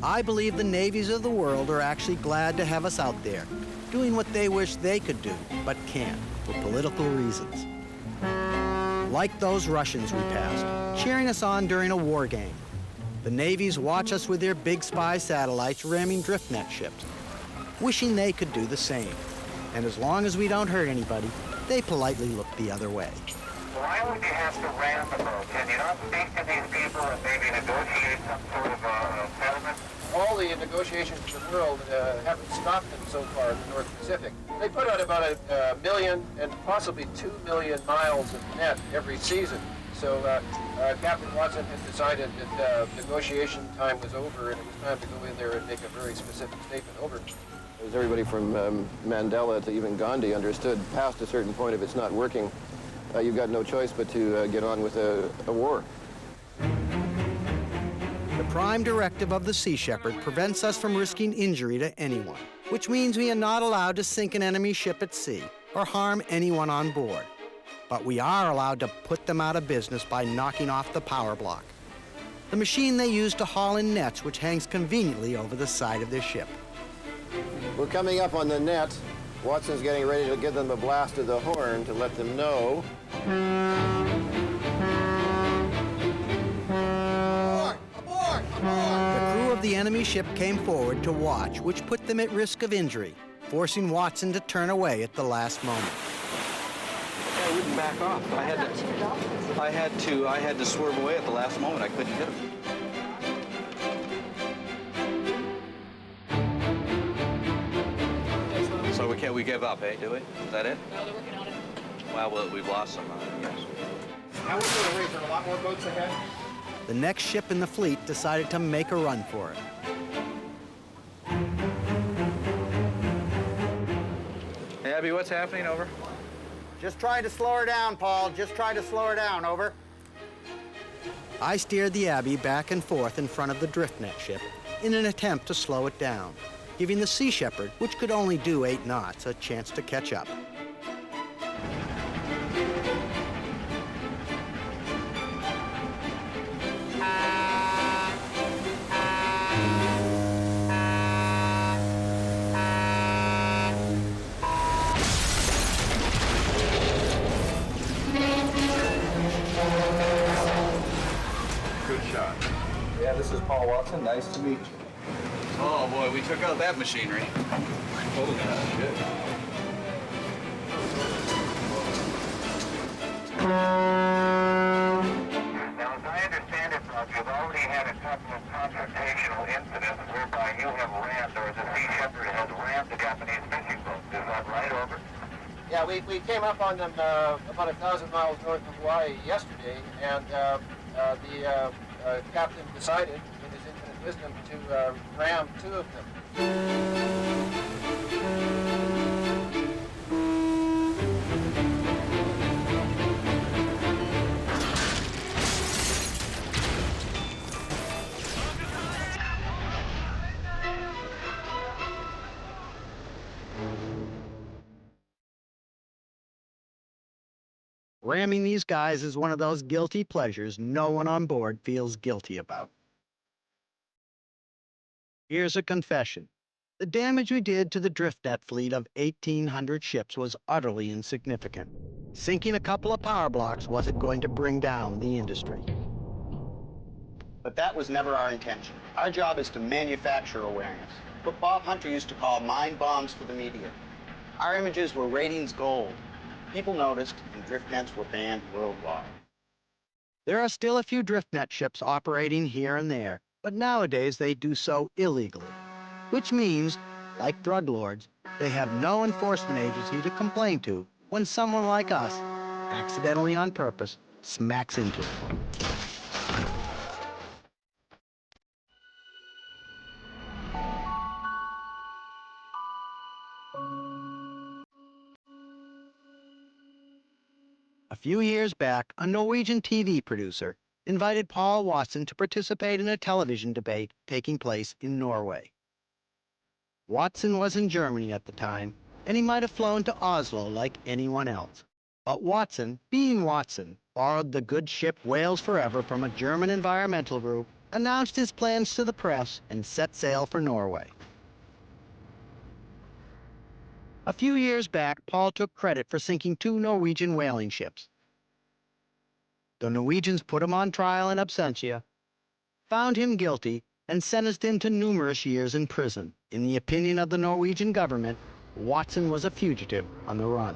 Speaker 3: I believe the navies of the world are actually glad to have us out there, doing what they wish they could do, but can't, for political reasons. Like those Russians we passed, cheering us on during a war game. The navies watch us with their big spy satellites ramming drift net ships, wishing they could do the same. And as long as we don't hurt anybody, they politely look the other way.
Speaker 17: Why would you have to ram the boat? Can you not speak to these people and maybe negotiate some sort of a settlement?
Speaker 13: All the negotiations in the world haven't stopped them so far in the North Pacific. They put out about a million and possibly 2 million miles of net every season. So Captain Watson had decided that negotiation time was over and it was time to go in there and make a very specific statement. Over.
Speaker 5: As everybody from Mandela to even Gandhi understood, past a certain point, if it's not working, you've got no choice but to get on with a war.
Speaker 3: The prime directive of the Sea Shepherd prevents us from risking injury to anyone, which means we are not allowed to sink an enemy ship at sea or harm anyone on board. But we are allowed to put them out of business by knocking off the power block, the machine they use to haul in nets, which hangs conveniently over the side of their ship.
Speaker 5: We're coming up on the net. Watson's getting ready to give them a blast of the horn to let them know.
Speaker 3: The crew of the enemy ship came forward to watch, which put them at risk of injury, forcing Watson to turn away at the last moment.
Speaker 4: I wouldn't back off. I had to swerve away at the last moment. I couldn't hit him. So we give up, eh? Do we? Is that it?
Speaker 21: No, they're working on it.
Speaker 4: Well, we've lost some, yes.
Speaker 21: How was the race? Are a lot more boats ahead?
Speaker 3: The next ship in the fleet decided to make a run for it.
Speaker 4: Hey, Abby, what's happening? Over.
Speaker 2: Just trying to slow her down, Paul. Just trying to slow her down. Over.
Speaker 3: I steered the Abbey back and forth in front of the drift net ship in an attempt to slow it down, giving the Sea Shepherd, which could only do 8 knots, a chance to catch up.
Speaker 12: Good shot. Yeah, this is Paul Watson. Nice to meet you.
Speaker 4: Oh boy, we took out that machinery. Holy shit.
Speaker 17: Now, as I understand it, Bob, you've already had a couple of confrontational incidents whereby you have rammed, or the Sea Shepherd has rammed the Japanese fishing boats. Is that right? Over.
Speaker 13: Yeah, we came up on them about 1,000 miles north of Hawaii yesterday, and the captain decided, in his infinite wisdom, to ram 2 of them.
Speaker 3: Ramming these guys is one of those guilty pleasures no one on board feels guilty about. Here's a confession. The damage we did to the drift net fleet of 1,800 ships was utterly insignificant. Sinking a couple of power blocks wasn't going to bring down the industry. But that was never our intention. Our job is to manufacture awareness, what Bob Hunter used to call mind bombs for the media. Our images were ratings gold. People noticed, and drift nets were banned worldwide. There are still a few drift net ships operating here and there, but nowadays they do so illegally, which means, like drug lords, they have no enforcement agency to complain to when someone like us, accidentally on purpose, smacks into it. A few years back, a Norwegian TV producer invited Paul Watson to participate in a television debate taking place in Norway. Watson was in Germany at the time, and he might have flown to Oslo like anyone else. But Watson, being Watson, borrowed the good ship Whales Forever from a German environmental group, announced his plans to the press, and set sail for Norway. A few years back, Paul took credit for sinking 2 Norwegian whaling ships. The Norwegians put him on trial in absentia, found him guilty, and sentenced him to numerous years in prison. In the opinion of the Norwegian government, Watson was a fugitive on the run.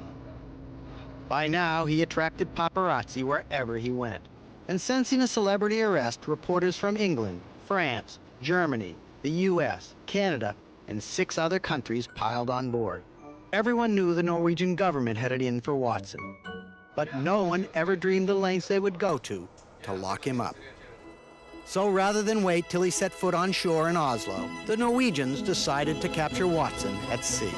Speaker 3: By now, he attracted paparazzi wherever he went. And sensing a celebrity arrest, reporters from England, France, Germany, the US, Canada, and 6 other countries piled on board. Everyone knew the Norwegian government had it in for Watson, but no one ever dreamed the lengths they would go to lock him up. So rather than wait till he set foot on shore in Oslo, the Norwegians decided to capture Watson at sea.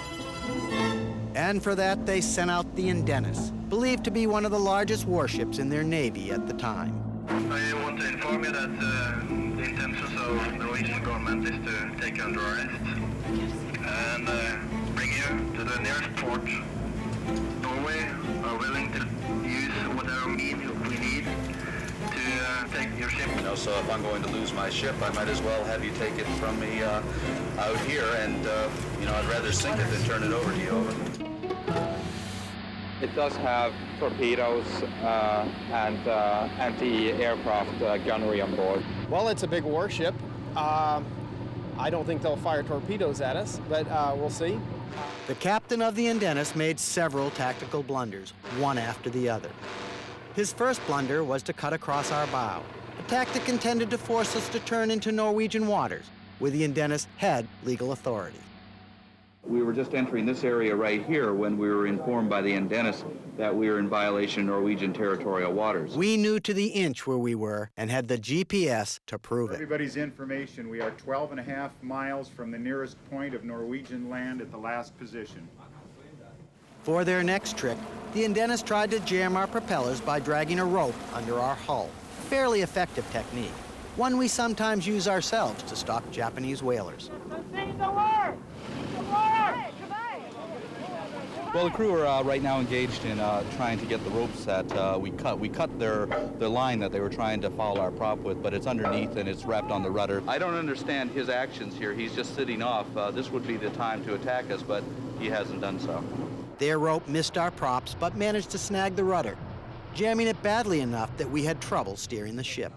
Speaker 3: And for that, they sent out the Indennis, believed to be one of the largest warships in their navy at the time.
Speaker 17: I want to inform you that the intentions of the Norwegian government is to take you under arrest and bring you to the nearest port. Norway are willing to use whatever means we need to take your ship.
Speaker 4: You know, so if I'm going to lose my ship, I might as well have you take it from me out here, and you know, I'd rather sink it than turn it over to you. Over.
Speaker 12: It does have torpedoes and anti-aircraft gunnery on board.
Speaker 1: Well, it's a big warship. I don't think they'll fire torpedoes at us, but we'll see.
Speaker 3: The captain of the Indennis made several tactical blunders, one after the other. His first blunder was to cut across our bow, a tactic intended to force us to turn into Norwegian waters, where the Indennis had legal authority.
Speaker 22: We were just entering this area right here when we were informed by the Indennis that we were in violation of Norwegian territorial waters.
Speaker 3: We knew to the inch where we were and had the GPS to prove it.
Speaker 23: Everybody's information, we are 12.5 miles from the nearest point of Norwegian land at the last position.
Speaker 3: For their next trick, the Indennis tried to jam our propellers by dragging a rope under our hull. A fairly effective technique, one we sometimes use ourselves to stop Japanese whalers.
Speaker 24: Well, the crew are right now engaged in trying to get the ropes that we cut. We cut their line that they were trying to foul our prop with, but it's underneath and it's wrapped on the rudder. I don't understand his actions here. He's just sitting off. This would be the time to attack us, but he hasn't done so.
Speaker 3: Their rope missed our props, but managed to snag the rudder, jamming it badly enough that we had trouble steering the ship.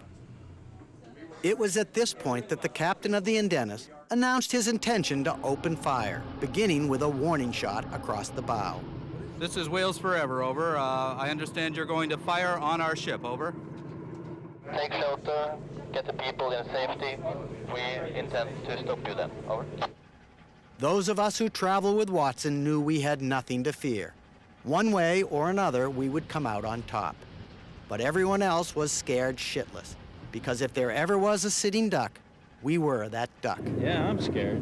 Speaker 3: It was at this point that the captain of the Indennis announced his intention to open fire, beginning with a warning shot across the bow.
Speaker 22: This is Whales Forever, over. I understand you're going to fire on our ship, over.
Speaker 5: Take shelter, get the people in safety. We intend to stop you then, over.
Speaker 3: Those of us who travel with Watson knew we had nothing to fear. One way or another, we would come out on top. But everyone else was scared shitless, because if there ever was a sitting duck, we were that duck.
Speaker 25: Yeah, I'm scared.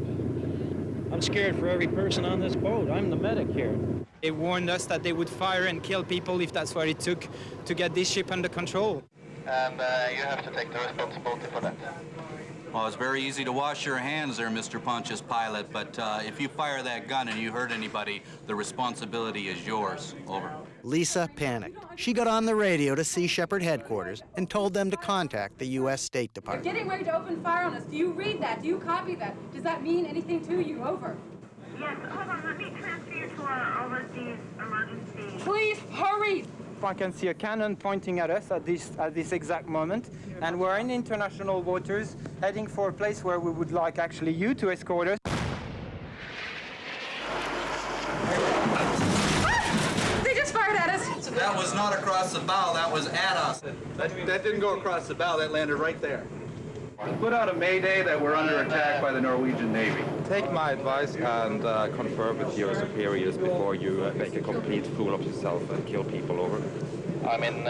Speaker 25: I'm scared for every person on this boat. I'm the medic here.
Speaker 26: They warned us that they would fire and kill people if that's what it took to get this ship under control.
Speaker 5: And you have to take the responsibility for that.
Speaker 22: Well, it's very easy to wash your hands there, Mr. Pontius Pilot, but if you fire that gun and you hurt anybody, the responsibility is yours. Over.
Speaker 3: Lisa panicked. She got on the radio to Sea Shepherd headquarters and told them to contact the U.S. State
Speaker 8: They're
Speaker 3: Department.
Speaker 8: getting ready to open fire on us. Do you read that? Do you copy that? Does that mean anything to you? Over.
Speaker 6: Yes, hold on. Let me transfer you to our overseas emergency.
Speaker 8: Please hurry.
Speaker 26: I can see a cannon pointing at us at this exact moment, and we're in international waters, heading for a place where we would like actually you to escort us.
Speaker 8: They just fired at us.
Speaker 24: That was not across the bow, that was at us. That didn't go across the bow, that landed right there.
Speaker 22: Put out a mayday that we're under attack by the Norwegian Navy.
Speaker 12: Take my advice and confer with your superiors before you make a complete fool of yourself and kill people over.
Speaker 7: I'm in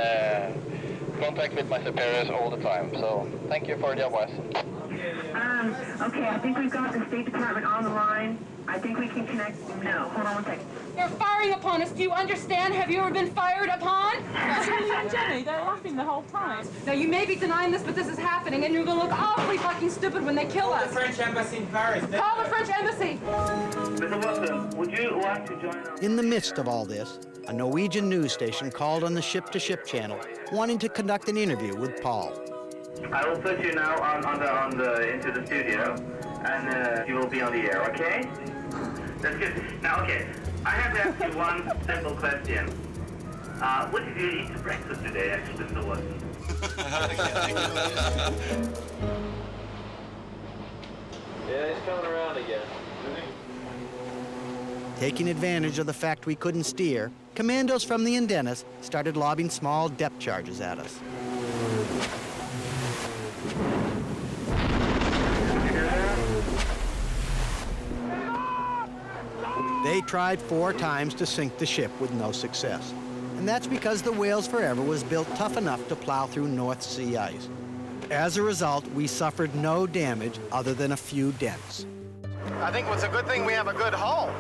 Speaker 7: contact with my superiors all the time, so thank you for the advice.
Speaker 6: Okay, I think we've got the State Department on the line. I think we can connect. No, hold on one second.
Speaker 8: They're firing upon us. Do you understand? Have you ever been fired upon?
Speaker 10: Julie and Jenny, they're laughing the whole time.
Speaker 8: Now, you may be denying this, but this is happening, and you're going to look awfully fucking stupid when they kill us.
Speaker 26: The French embassy in Paris.
Speaker 8: Call the French embassy.
Speaker 6: Mr. Watson, would you like to join us?
Speaker 3: In the midst of all this, a Norwegian news station called on the ship-to-ship channel, wanting to conduct an interview with Paul.
Speaker 6: I will put you now into the studio, and you will be on the air, okay? That's good. Now, okay, I have to ask you one simple question. What did you eat for breakfast today, actually, Mr. Watson?
Speaker 7: Yeah, he's coming around again.
Speaker 3: Taking advantage of the fact we couldn't steer, commandos from the Indenis started lobbing small depth charges at us. They tried 4 times to sink the ship with no success. And that's because the Wales Forever was built tough enough to plow through North Sea ice. As a result, we suffered no damage other than a few dents.
Speaker 14: I think it's a good thing we have a good hull.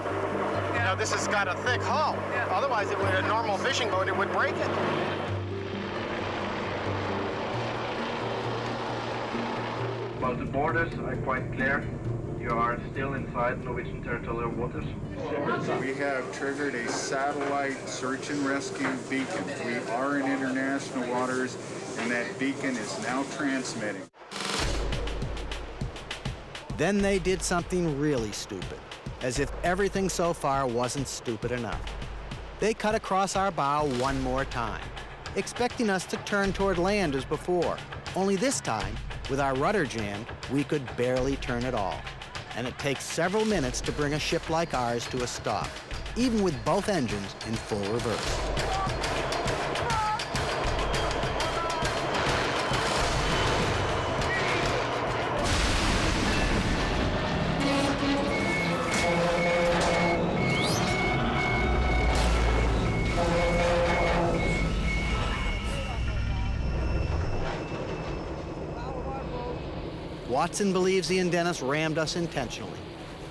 Speaker 14: You know, this has got a thick hull. Otherwise, if it were a normal fishing boat, it would break it.
Speaker 7: Well, the borders are quite clear. You are still inside Norwegian territorial waters.
Speaker 23: We have triggered a satellite search and rescue beacon. We are in international waters, and that beacon is now transmitting.
Speaker 3: Then they did something really stupid, as if everything so far wasn't stupid enough. They cut across our bow one more time, expecting us to turn toward land as before. Only this time, with our rudder jammed, we could barely turn at all. And it takes several minutes to bring a ship like ours to a stop, even with both engines in full reverse. Watson believes the Indenis rammed us intentionally,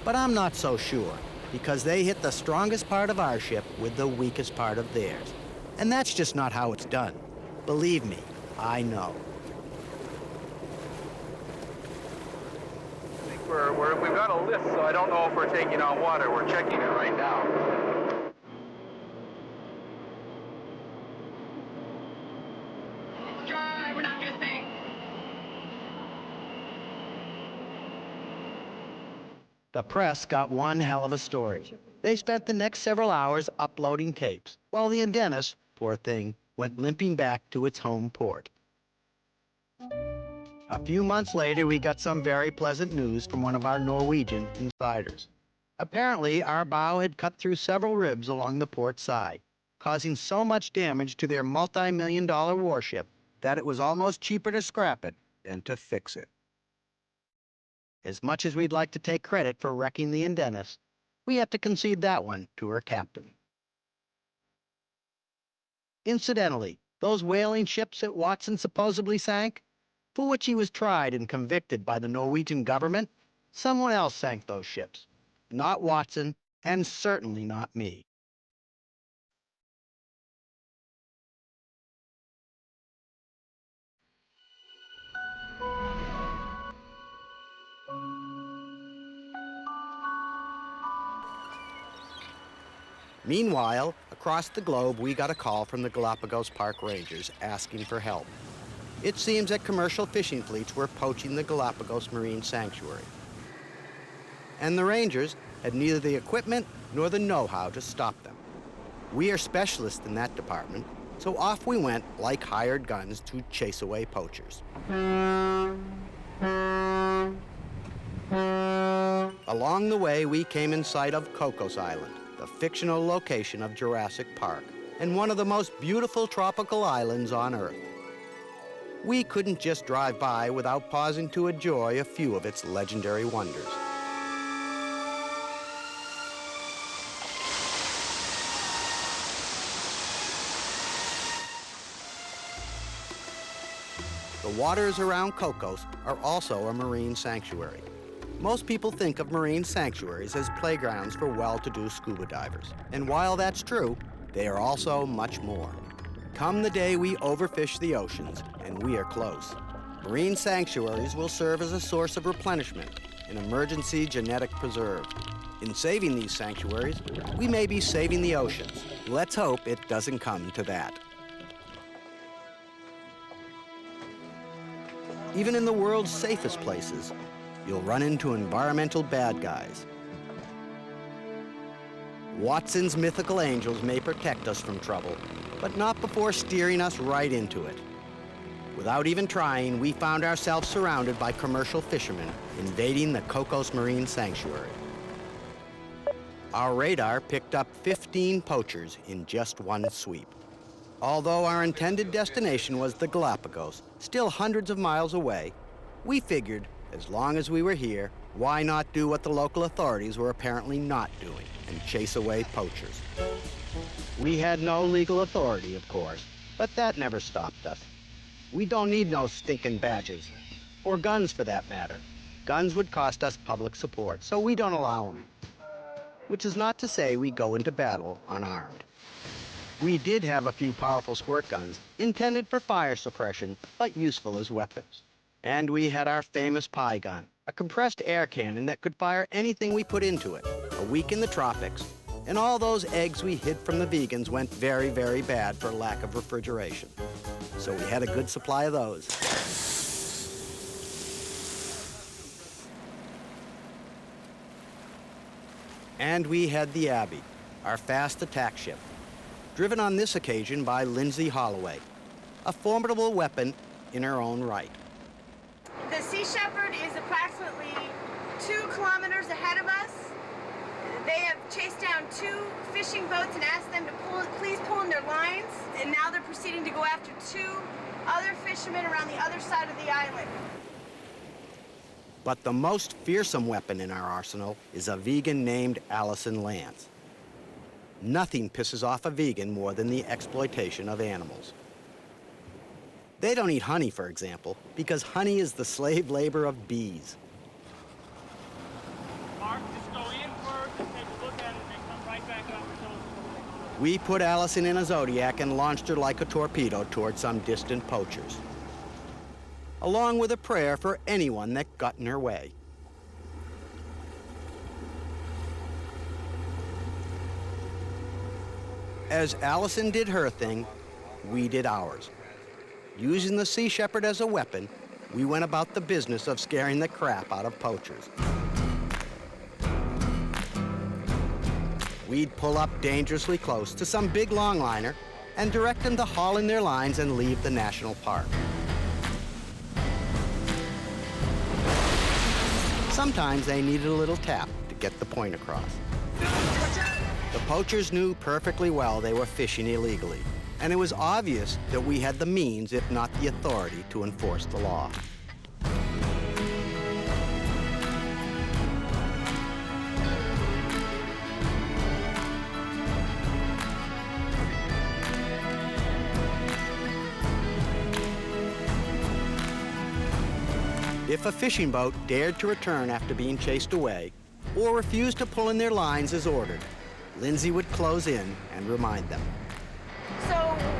Speaker 3: but I'm not so sure, because they hit the strongest part of our ship with the weakest part of theirs. And that's just not how it's done. Believe me, I know.
Speaker 7: I think we've got a list, so I don't know if we're taking on water. We're checking it right now.
Speaker 6: Dry, we're not gonna sink.
Speaker 3: The press got one hell of a story. They spent the next several hours uploading tapes, while the Indenis, poor thing, went limping back to its home port. A few months later, we got some very pleasant news from one of our Norwegian insiders. Apparently, our bow had cut through several ribs along the port side, causing so much damage to their multi-million-dollar warship that it was almost cheaper to scrap it than to fix it. As much as we'd like to take credit for wrecking the Indenis, we have to concede that one to her captain. Incidentally, those whaling ships that Watson supposedly sank, for which he was tried and convicted by the Norwegian government, someone else sank those ships. Not Watson, and certainly not me. Meanwhile, across the globe, we got a call from the Galapagos Park Rangers asking for help. It seems that commercial fishing fleets were poaching the Galapagos Marine Sanctuary. And the Rangers had neither the equipment nor the know-how to stop them. We are specialists in that department, so off we went like hired guns to chase away poachers. Along the way, we came in sight of Cocos Island, the fictional location of Jurassic Park, and one of the most beautiful tropical islands on Earth. We couldn't just drive by without pausing to enjoy a few of its legendary wonders. The waters around Cocos are also a marine sanctuary. Most people think of marine sanctuaries as playgrounds for well-to-do scuba divers. And while that's true, they are also much more. Come the day we overfish the oceans, and we are close. Marine sanctuaries will serve as a source of replenishment, an emergency genetic preserve. In saving these sanctuaries, we may be saving the oceans. Let's hope it doesn't come to that. Even in the world's safest places, you'll run into environmental bad guys. Watson's mythical angels may protect us from trouble, but not before steering us right into it. Without even trying, we found ourselves surrounded by commercial fishermen invading the Cocos Marine Sanctuary. Our radar picked up 15 poachers in just one sweep. Although our intended destination was the Galapagos, still hundreds of miles away, we figured as long as we were here, why not do what the local authorities were apparently not doing and chase away poachers? We had no legal authority, of course, but that never stopped us. We don't need no stinking badges, or guns for that matter. Guns would cost us public support, so we don't allow them. Which is not to say we go into battle unarmed. We did have a few powerful squirt guns, intended for fire suppression, but useful as weapons. And we had our famous pie gun, a compressed air cannon that could fire anything we put into it. A week in the tropics, and all those eggs we hid from the vegans went very, very bad for lack of refrigeration. So we had a good supply of those. And we had the Abbey, our fast attack ship, driven on this occasion by Lindsay Holloway, a formidable weapon in her own right.
Speaker 9: The Sea Shepherd is approximately 2 kilometers ahead of us. They have chased down 2 fishing boats and asked them to please pull in their lines. And now they're proceeding to go after 2 other fishermen around the other side of the island.
Speaker 3: But the most fearsome weapon in our arsenal is a vegan named Allison Lance. Nothing pisses off a vegan more than the exploitation of animals. They don't eat honey, for example, because honey is the slave labor of bees.
Speaker 11: Mark, just go in first and take a look at it and then come right back out with those.
Speaker 3: We put Allison in a Zodiac and launched her like a torpedo toward some distant poachers, along with a prayer for anyone that got in her way. As Allison did her thing, we did ours. Using the Sea Shepherd as a weapon, we went about the business of scaring the crap out of poachers. We'd pull up dangerously close to some big longliner and direct them to haul in their lines and leave the national park. Sometimes they needed a little tap to get the point across. The poachers knew perfectly well they were fishing illegally, and it was obvious that we had the means, if not the authority, to enforce the law. If a fishing boat dared to return after being chased away, or refused to pull in their lines as ordered, Lindsay would close in and remind them.
Speaker 9: So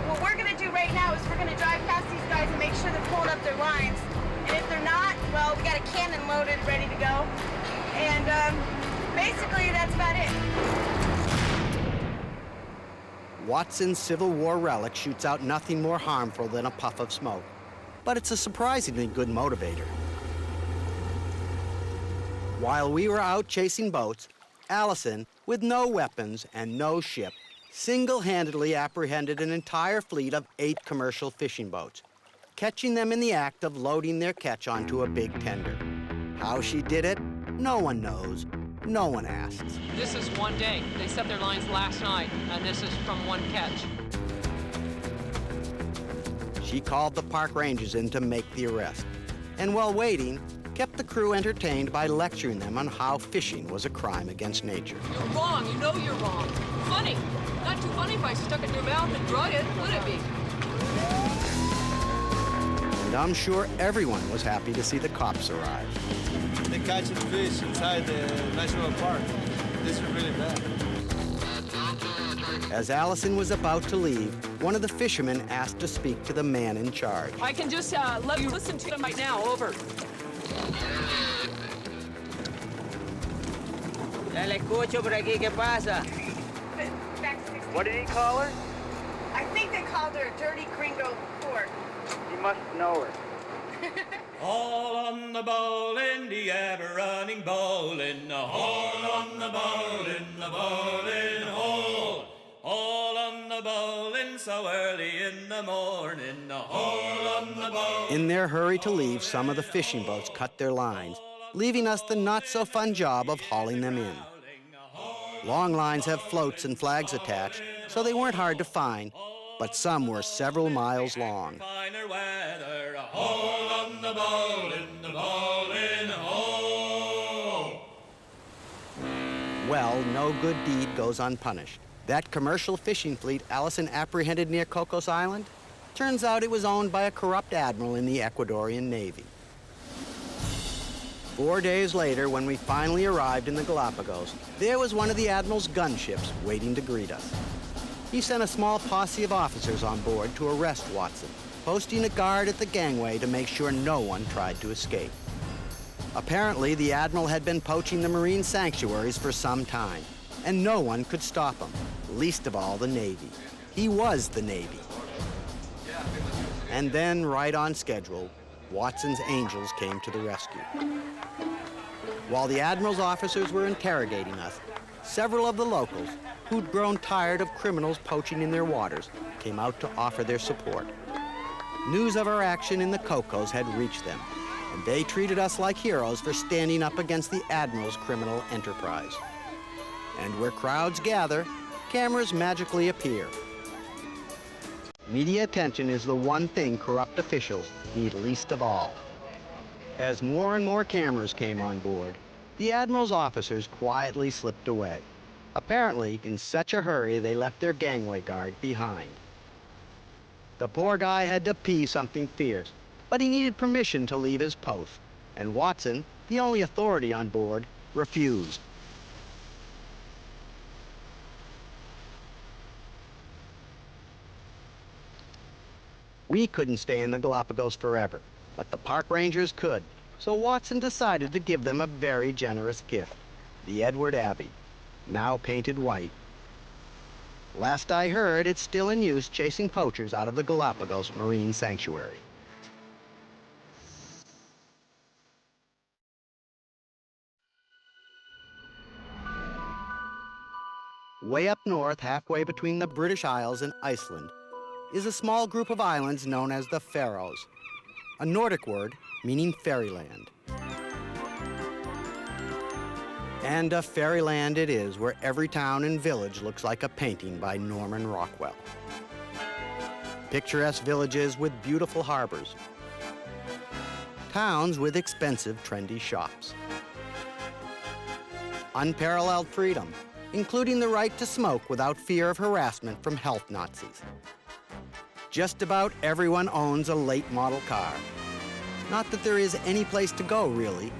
Speaker 9: what we're going to do right now is we're going to drive past these guys and make sure they're pulling up their lines. And if they're not, well, we got a cannon loaded, ready to go. And basically, that's about it.
Speaker 3: Watson's Civil War relic shoots out nothing more harmful than a puff of smoke, but it's a surprisingly good motivator. While we were out chasing boats, Allison, with no weapons and no ship, single-handedly apprehended an entire fleet of 8 commercial fishing boats, catching them in the act of loading their catch onto a big tender. How she did it, no one knows, no one asks.
Speaker 15: This is one day. They set their lines last night, and this is from one catch.
Speaker 3: She called the park rangers in to make the arrest, and while waiting, kept the crew entertained by lecturing them on how fishing was a crime against nature.
Speaker 15: You're wrong. You know you're wrong. Funny. Not too funny if I stuck it in your mouth and drug it, would it be?
Speaker 3: And I'm sure everyone was happy to see the cops arrive.
Speaker 16: They're catching fish inside the national park. This is really bad.
Speaker 3: As Allison was about to leave, one of the fishermen asked to speak to the man in charge.
Speaker 15: I can just let you listen to them right now. Over.
Speaker 18: Ya le escucho por aquí, ¿qué pasa?
Speaker 9: What
Speaker 18: did he call her?
Speaker 9: I think they called her a dirty gringo whore.
Speaker 18: He must know her.
Speaker 19: All on the bowl in the ever-running bowl in the hole on the bowl in the bowling hole. All on the bowling so early in the morning, the hole on the bowl.
Speaker 3: In their hurry to leave, some of the fishing boats cut their lines, leaving us the not-so-fun job of hauling them in. Long lines have floats and flags attached, so they weren't hard to find, but some were several miles long.
Speaker 19: Finer weather, a hole on the bowl in the bowling hole.
Speaker 3: Well, no good deed goes unpunished. That commercial fishing fleet Allison apprehended near Cocos Island, turns out it was owned by a corrupt admiral in the Ecuadorian Navy. 4 days later, when we finally arrived in the Galapagos, there was one of the admiral's gunships waiting to greet us. He sent a small posse of officers on board to arrest Watson, posting a guard at the gangway to make sure no one tried to escape. Apparently, the admiral had been poaching the marine sanctuaries for some time, and no one could stop him, least of all the Navy. He was the Navy. And then, right on schedule, Watson's Angels came to the rescue. While the admiral's officers were interrogating us, several of the locals, who'd grown tired of criminals poaching in their waters, came out to offer their support. News of our action in the Cocos had reached them, and they treated us like heroes for standing up against the admiral's criminal enterprise. And where crowds gather, cameras magically appear. Media attention is the one thing corrupt officials need least of all. As more and more cameras came on board, the admiral's officers quietly slipped away. Apparently, in such a hurry, they left their gangway guard behind. The poor guy had to pee something fierce, but he needed permission to leave his post, and Watson, the only authority on board, refused. We couldn't stay in the Galapagos forever, but the park rangers could, so Watson decided to give them a very generous gift, the Edward Abbey, now painted white. Last I heard, it's still in use chasing poachers out of the Galapagos Marine Sanctuary. Way up north, halfway between the British Isles and Iceland, is a small group of islands known as the Faroes, a Nordic word meaning fairyland. And a fairyland it is, where every town and village looks like a painting by Norman Rockwell. Picturesque villages with beautiful harbors. Towns with expensive, trendy shops. Unparalleled freedom, including the right to smoke without fear of harassment from health Nazis. Just about everyone owns a late model car. Not that there is any place to go, really.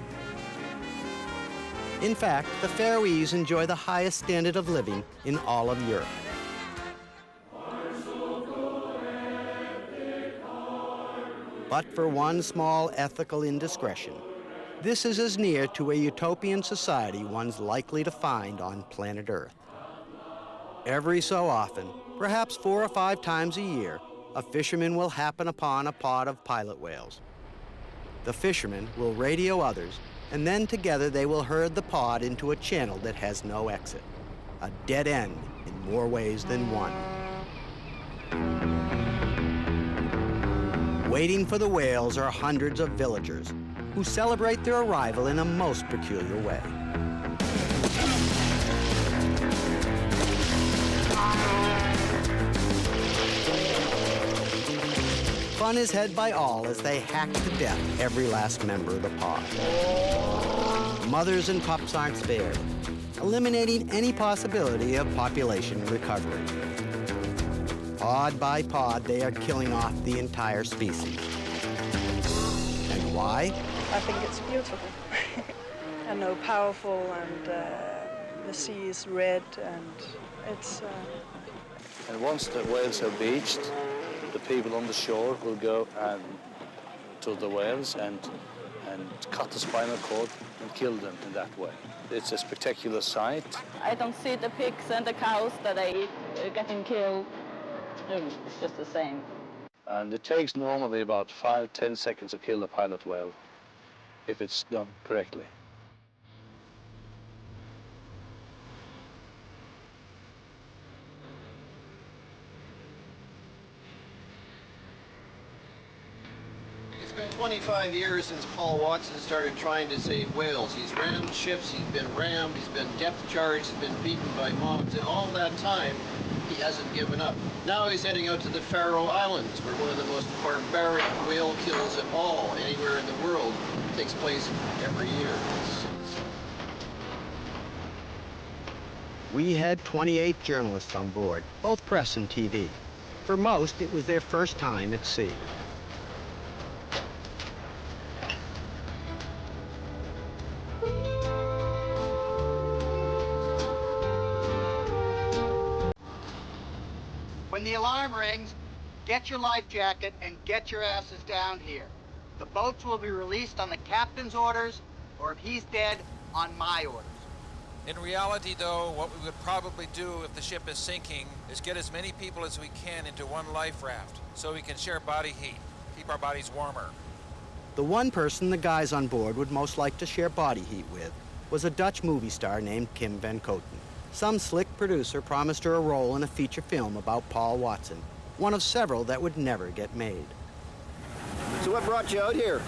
Speaker 3: In fact, the Faroese enjoy the highest standard of living in all of Europe. But for one small ethical indiscretion, this is as near to a utopian society one's likely to find on planet Earth. Every so often, Perhaps 4 or 5 times a year, a fisherman will happen upon a pod of pilot whales. The fisherman will radio others, and then together they will herd the pod into a channel that has no exit. A dead end in more ways than one. Waiting for the whales are hundreds of villagers who celebrate their arrival in a most peculiar way. Fun is had by all as they hack to death every last member of the pod. Mothers and pups aren't spared, eliminating any possibility of population recovery. Pod by pod, they are killing off the entire species. And why?
Speaker 2: I think it's beautiful. I know, powerful, and the sea is red, and it's...
Speaker 4: And once the whales are beached, the people on the shore will go to the whales and cut the spinal cord and kill them in that way. It's a spectacular sight.
Speaker 10: I don't see the pigs and the cows that I eat getting killed. It's just the same.
Speaker 4: And it takes normally about 5-10 seconds to kill a pilot whale, if it's done correctly.
Speaker 13: It's been 25 years since Paul Watson started trying to save whales. He's rammed ships, he's been rammed, he's been depth charged, he's been beaten by mobs, and all that time, he hasn't given up. Now he's heading out to the Faroe Islands, where one of the most barbaric whale kills of all, anywhere in the world, takes place every year.
Speaker 3: We had 28 journalists on board, both press and TV. For most, it was their first time at sea.
Speaker 17: When the alarm rings, get your life jacket and get your asses down here. The boats will be released on the captain's orders, or if he's dead, on my orders.
Speaker 20: In reality, though, what we would probably do if the ship is sinking is get as many people as we can into one life raft so we can share body heat, keep our bodies warmer.
Speaker 3: The one person the guys on board would most like to share body heat with was a Dutch movie star named Kim van Koten. Some slick producer promised her a role in a feature film about Paul Watson, one of several that would never get made.
Speaker 13: So what brought you out here?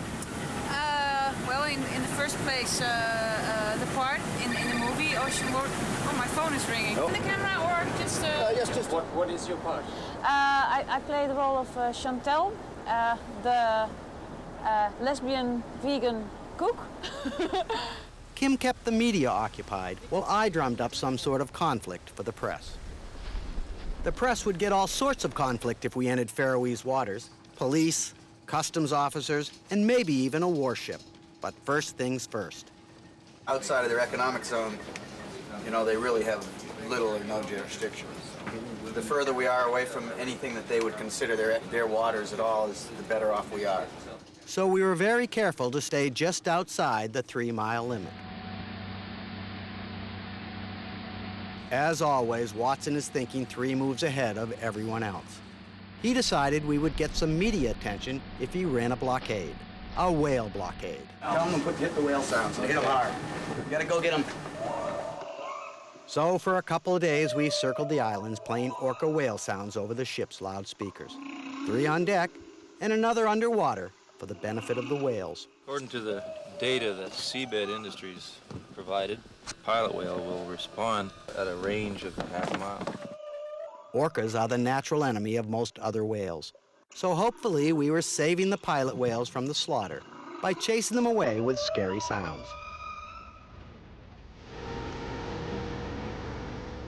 Speaker 21: Well, in the first place, the part in the movie Ocean World. Oh, my phone is ringing.
Speaker 13: Oh.
Speaker 21: The camera or just...
Speaker 13: Yes, just what is your part?
Speaker 21: I play the role of Chantal, the lesbian vegan cook.
Speaker 3: Kim kept the media occupied while I drummed up some sort of conflict for the press. The press would get all sorts of conflict if we entered Faroese waters. Police, customs officers, and maybe even a warship. But first things first.
Speaker 27: Outside of their economic zone, you know, they really have little or no jurisdiction. The further we are away from anything that they would consider their waters at all, the better off we are.
Speaker 3: So we were very careful to stay just outside the 3-mile limit. As always, Watson is thinking 3 moves ahead of everyone else. He decided we would get some media attention if he ran a blockade, a whale blockade.
Speaker 27: Tell them to hit the whale sounds and hit them hard. We gotta go get them.
Speaker 3: So for a couple of days, we circled the islands playing orca whale sounds over the ship's loudspeakers. 3 on deck and another underwater for the benefit of the whales.
Speaker 28: According to the data that Seabed Industries provided, pilot whale will respond at a range of half a mile.
Speaker 3: Orcas are the natural enemy of most other whales. So hopefully we were saving the pilot whales from the slaughter by chasing them away with scary sounds.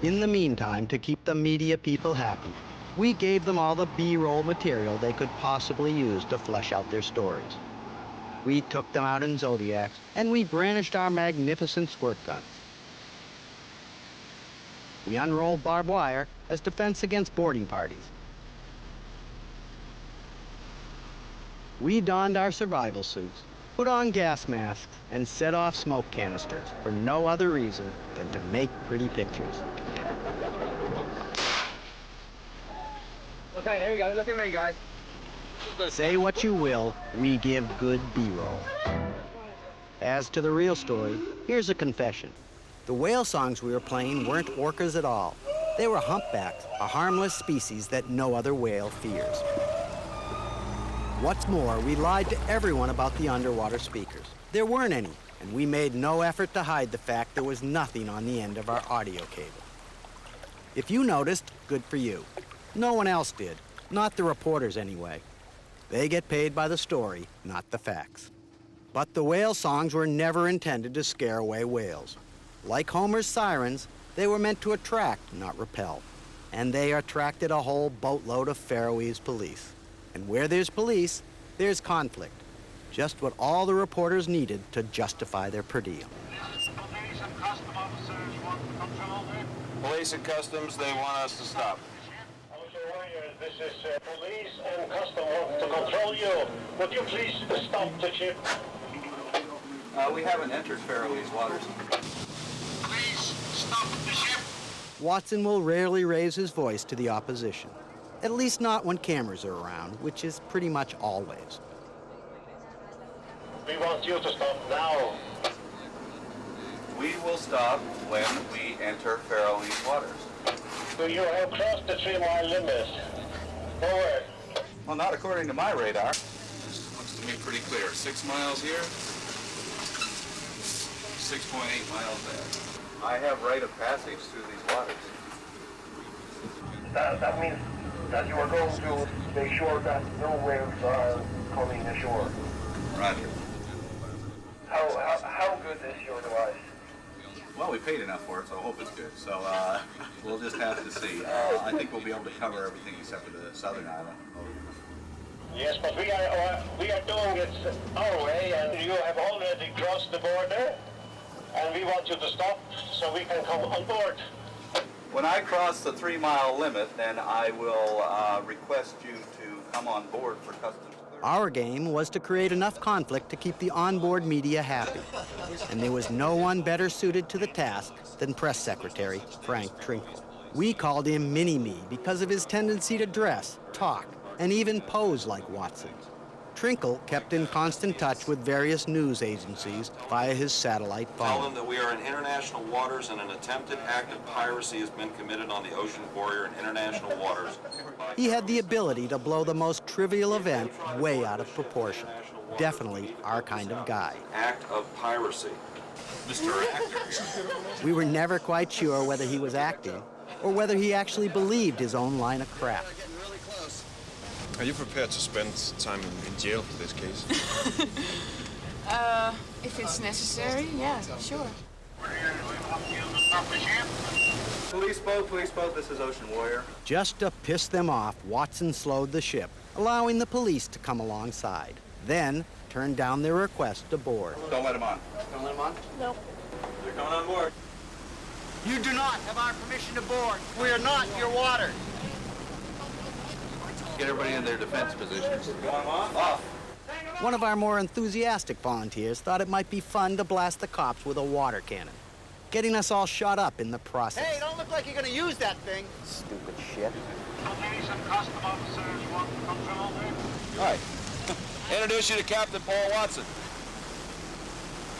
Speaker 3: In the meantime, to keep the media people happy, we gave them all the B-roll material they could possibly use to flesh out their stories. We took them out in Zodiacs, and we brandished our magnificent squirt guns. We unrolled barbed wire as defense against boarding parties. We donned our survival suits, put on gas masks, and set off smoke canisters for no other reason than to make pretty pictures.
Speaker 17: Okay, there you go. Look at me, guys.
Speaker 3: Say what you will, we give good B-roll. As to the real story, here's a confession. The whale songs we were playing weren't orcas at all. They were humpbacks, a harmless species that no other whale fears. What's more, we lied to everyone about the underwater speakers. There weren't any, and we made no effort to hide the fact there was nothing on the end of our audio cable. If you noticed, good for you. No one else did, not the reporters anyway. They get paid by the story, not the facts. But the whale songs were never intended to scare away whales. Like Homer's sirens, they were meant to attract, not repel. And they attracted a whole boatload of Faroese police. And where there's police, there's conflict. Just what all the reporters needed to justify their per diem.
Speaker 1: Police and customs, they want us to stop.
Speaker 11: This is police and custom want to control you. Would you please stop the ship?
Speaker 27: We haven't entered Faroese waters.
Speaker 11: Please stop the ship.
Speaker 3: Watson will rarely raise his voice to the opposition. At least not when cameras are around, which is pretty much always.
Speaker 11: We want you to stop now.
Speaker 27: We will stop when we enter Faroese waters.
Speaker 11: You have crossed the 3-mile limit. Forward.
Speaker 27: Well, not according to my radar. This looks to me pretty clear. 6 miles here, 6.8 miles there. I have right of passage through these waters.
Speaker 11: That means that you are going to make sure that no whales are coming ashore.
Speaker 27: Roger.
Speaker 11: How good is your device?
Speaker 27: Well, we paid enough for it, so I hope it's good. So we'll just have to see. I think we'll be able to cover everything except for the southern island.
Speaker 11: Yes, but we are doing it our way, and you have already crossed the border, and we want you to stop so we can come on board.
Speaker 27: When I cross the 3-mile limit, then I will request you to come on board for customs.
Speaker 3: Our game was to create enough conflict to keep the onboard media happy. And there was no one better suited to the task than Press Secretary Frank Trinkle. We called him Mini-Me because of his tendency to dress, talk, and even pose like Watson. Trinkle kept in constant touch with various news agencies via his satellite phone.
Speaker 5: Tell them that we are in international waters and an attempted act of piracy has been committed on the ocean warrior in international waters.
Speaker 3: He had the ability to blow the most trivial event way out of proportion. Definitely our kind of guy.
Speaker 5: Act of piracy. Mr. Actor.
Speaker 3: We were never quite sure whether he was acting or whether he actually believed his own line of crap.
Speaker 8: Are you prepared to spend time in jail for this case?
Speaker 21: If it's necessary, yeah, sure.
Speaker 27: Police boat, this is Ocean Warrior.
Speaker 3: Just to piss them off, Watson slowed the ship, allowing the police to come alongside. Then turned down their request to board.
Speaker 27: Don't let them on.
Speaker 17: Don't let them on?
Speaker 21: No.
Speaker 5: They're coming on board.
Speaker 17: You do not have our permission to board. We are not your water.
Speaker 27: Get everybody in their defense positions.
Speaker 5: Going off?
Speaker 3: One of our more enthusiastic volunteers thought it might be fun to blast the cops with a water cannon, getting us all shot up in the process.
Speaker 17: Hey, don't look like you're going to use that thing.
Speaker 3: Stupid shit.
Speaker 11: Police and custom officers want control.
Speaker 5: All right. Introduce you to Captain Paul Watson.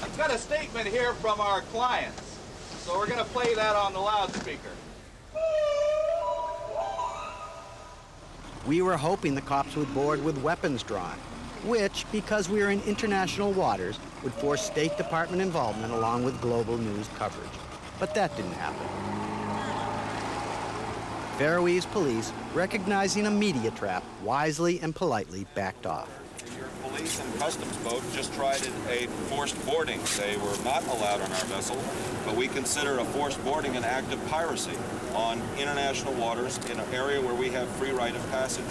Speaker 12: I've got a statement here from our clients, so we're going to play that on the loudspeaker.
Speaker 3: We were hoping the cops would board with weapons drawn, which, because we were in international waters, would force State Department involvement along with global news coverage. But that didn't happen. Faroese police, recognizing a media trap, wisely and politely backed off.
Speaker 5: Your police and customs boat just tried a forced boarding. They were not allowed on our vessel, but we consider a forced boarding an act of piracy on international waters in an area where we have free right of passage.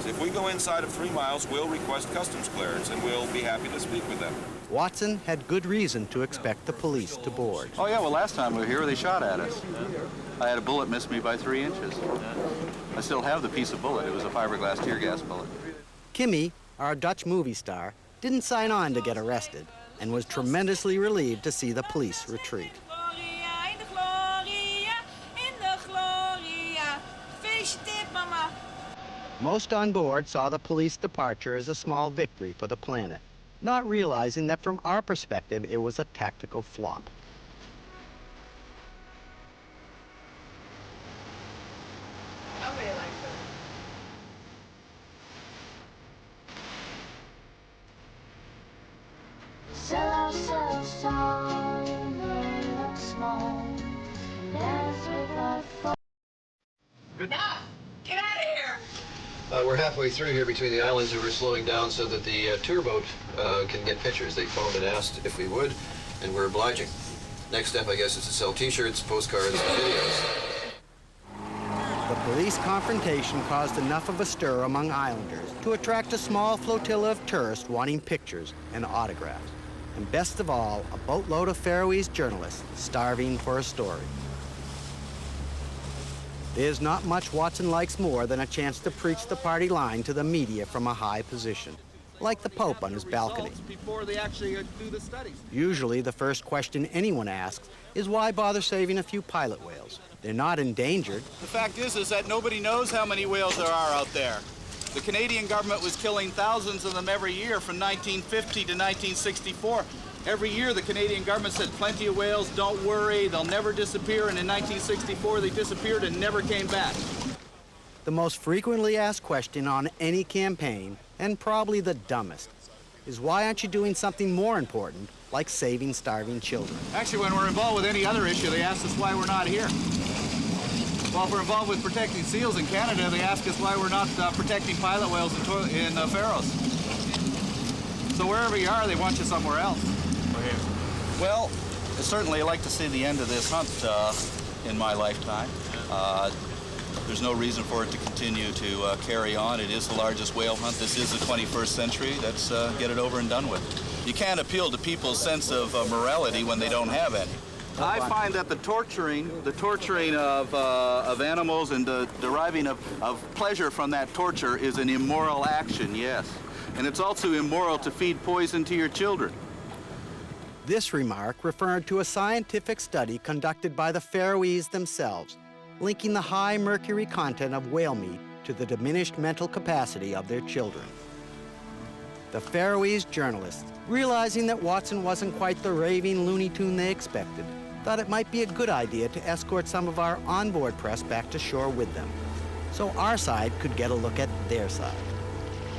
Speaker 5: If we go inside of 3 miles, we'll request customs clearance, and we'll be happy to speak with them.
Speaker 3: Watson had good reason to expect the police to board.
Speaker 27: Oh, yeah, well, last time we were here, they shot at us. I had a bullet miss me by 3 inches. I still have the piece of bullet. It was a fiberglass tear gas bullet.
Speaker 3: Kimmy, our Dutch movie star, didn't sign on to get arrested and was tremendously relieved to see the police retreat. Most on board saw the police departure as a small victory for the planet, not realizing that from our perspective it was a tactical flop.
Speaker 9: Nobody likes it.
Speaker 6: Sell ourselves strong, look small, dance with our foes.
Speaker 9: Get out of here!
Speaker 13: We're halfway through here between the islands, and we're slowing down so that the tour boat can get pictures. They phoned and asked if we would, and we're obliging. Next step, I guess, is to sell T-shirts, postcards, and videos.
Speaker 3: The police confrontation caused enough of a stir among islanders to attract a small flotilla of tourists wanting pictures and autographs. And best of all, a boatload of Faroese journalists starving for a story. There's not much Watson likes more than a chance to preach the party line to the media from a high position, like the Pope on his balcony.
Speaker 12: Before they actually do the studies.
Speaker 3: Usually, the first question anyone asks is why bother saving a few pilot whales? They're not endangered.
Speaker 12: The fact is that nobody knows how many whales there are out there. The Canadian government was killing thousands of them every year from 1950 to 1964. Every year, the Canadian government said, plenty of whales, don't worry, they'll never disappear. And in 1964, they disappeared and never came back.
Speaker 3: The most frequently asked question on any campaign, and probably the dumbest, is why aren't you doing something more important, like saving starving children?
Speaker 12: Actually, when we're involved with any other issue, they ask us why we're not here. Well, if we're involved with protecting seals in Canada, they ask us why we're not protecting pilot whales in Faroes. So wherever you are, they want you somewhere else. Well, I certainly like to see the end of this hunt in my lifetime. There's no reason for it to continue to carry on. It is the largest whale hunt. This is the 21st century. Let's get it over and done with. You can't appeal to people's sense of morality when they don't have any. I find that the torturing of animals and the deriving of pleasure from that torture is an immoral action, yes. And it's also immoral to feed poison to your children.
Speaker 3: This remark referred to a scientific study conducted by the Faroese themselves, linking the high mercury content of whale meat to the diminished mental capacity of their children. The Faroese journalists, realizing that Watson wasn't quite the raving Looney Tune they expected, thought it might be a good idea to escort some of our onboard press back to shore with them, so our side could get a look at their side.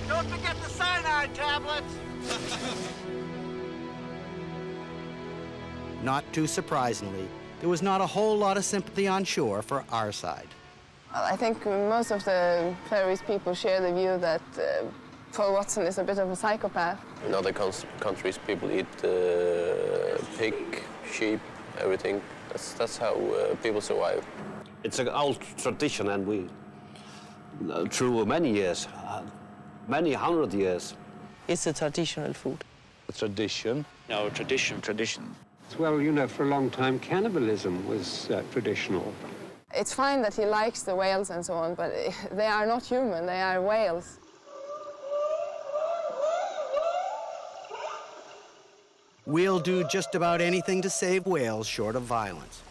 Speaker 17: Don't forget the cyanide tablets!
Speaker 3: Not too surprisingly, there was not a whole lot of sympathy on shore for our side.
Speaker 7: I think most of the Faroese people share the view that Paul Watson is a bit of a psychopath.
Speaker 14: In other countries, people eat pig, sheep, everything. That's how people survive.
Speaker 22: It's an old tradition, and we, through many years, many 100 years.
Speaker 18: It's a traditional food.
Speaker 22: A tradition.
Speaker 18: No, tradition.
Speaker 23: Well, you know, for a long time, cannibalism was traditional.
Speaker 7: It's fine that he likes the whales and so on, but they are not human, they are whales.
Speaker 3: We'll do just about anything to save whales short of violence.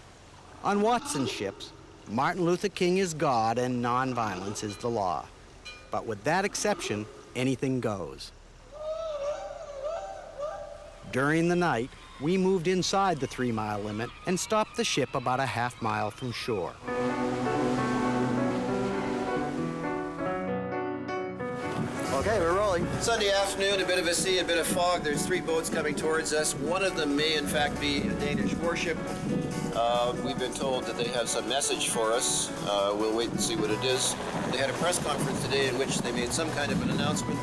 Speaker 3: On Watson's ships, Martin Luther King is God and nonviolence is the law. But with that exception, anything goes. During the night, we moved inside the 3-mile limit and stopped the ship about a half-mile from shore.
Speaker 27: Okay, we're rolling. Sunday afternoon, a bit of a sea, a bit of fog. There's 3 boats coming towards us. One of them may, in fact, be a Danish warship. We've been told that they have some message for us. We'll wait and see what it is. They had a press conference today in which they made some kind of an announcement.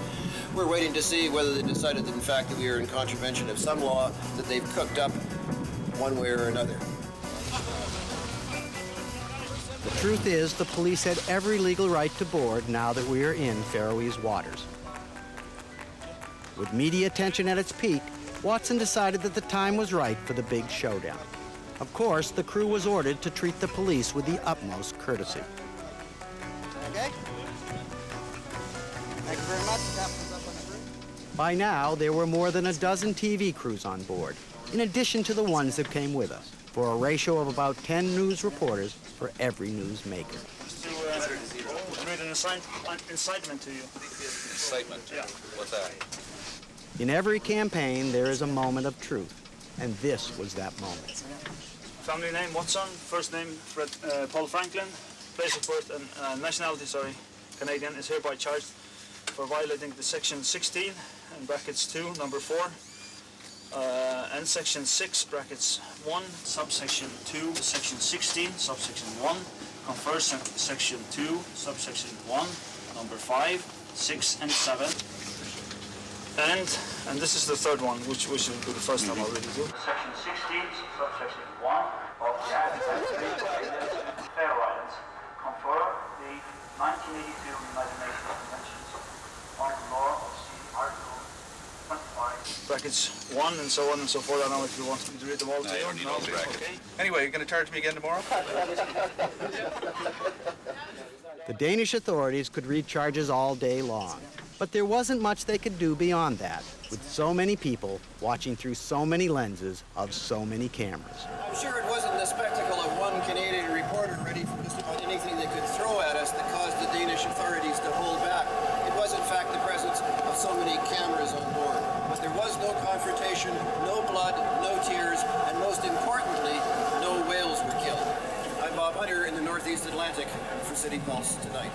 Speaker 27: We're waiting to see whether they decided that, in fact, that we are in contravention of some law that they've cooked up one way or another.
Speaker 3: The truth is, the police had every legal right to board now that we are in Faroese waters. With media attention at its peak, Watson decided that the time was right for the big showdown. Of course, the crew was ordered to treat the police with the utmost courtesy.
Speaker 17: Okay? Thank you very much.
Speaker 3: By now, there were more than a dozen TV crews on board, in addition to the ones that came with us, for a ratio of about 10 news reporters for every newsmaker.
Speaker 2: incitement to you.
Speaker 5: Incitement?
Speaker 2: Yeah.
Speaker 5: What's that?
Speaker 3: In every campaign, there is a moment of truth, and this was that moment.
Speaker 2: Family name, Watson. First name, Paul Franklin. Place of birth and nationality, Canadian, is hereby charged for violating the section 16, in brackets 2, number 4, and section 6, brackets 1, subsection 2, section 16, subsection 1, confers section 2, subsection 1, number 5, 6, and 7. And this is the third one, which will be the first time I'll read it. Section 16, subsection 1 of the Act of Fair Islands confer the 1982 United Nations Conventions on the law of sea, Article 25. Brackets 1 and so on and so forth. I don't know if you want me to read them all to you.
Speaker 5: I don't need all the brackets.
Speaker 2: Okay.
Speaker 12: Anyway, you're going to charge me again tomorrow?
Speaker 3: The Danish authorities could read charges all day long, but there wasn't much they could do beyond that, with so many people watching through so many lenses of so many cameras.
Speaker 13: I'm sure it wasn't the spectacle of one Canadian reporter ready for just about anything they could throw at us that caused the Danish authorities to hold back. It was, in fact, the presence of so many cameras on board. But there was no confrontation, no blood, no tears, and most importantly, no whales were killed. I'm Bob Hunter in the Northeast Atlantic for City Pulse tonight.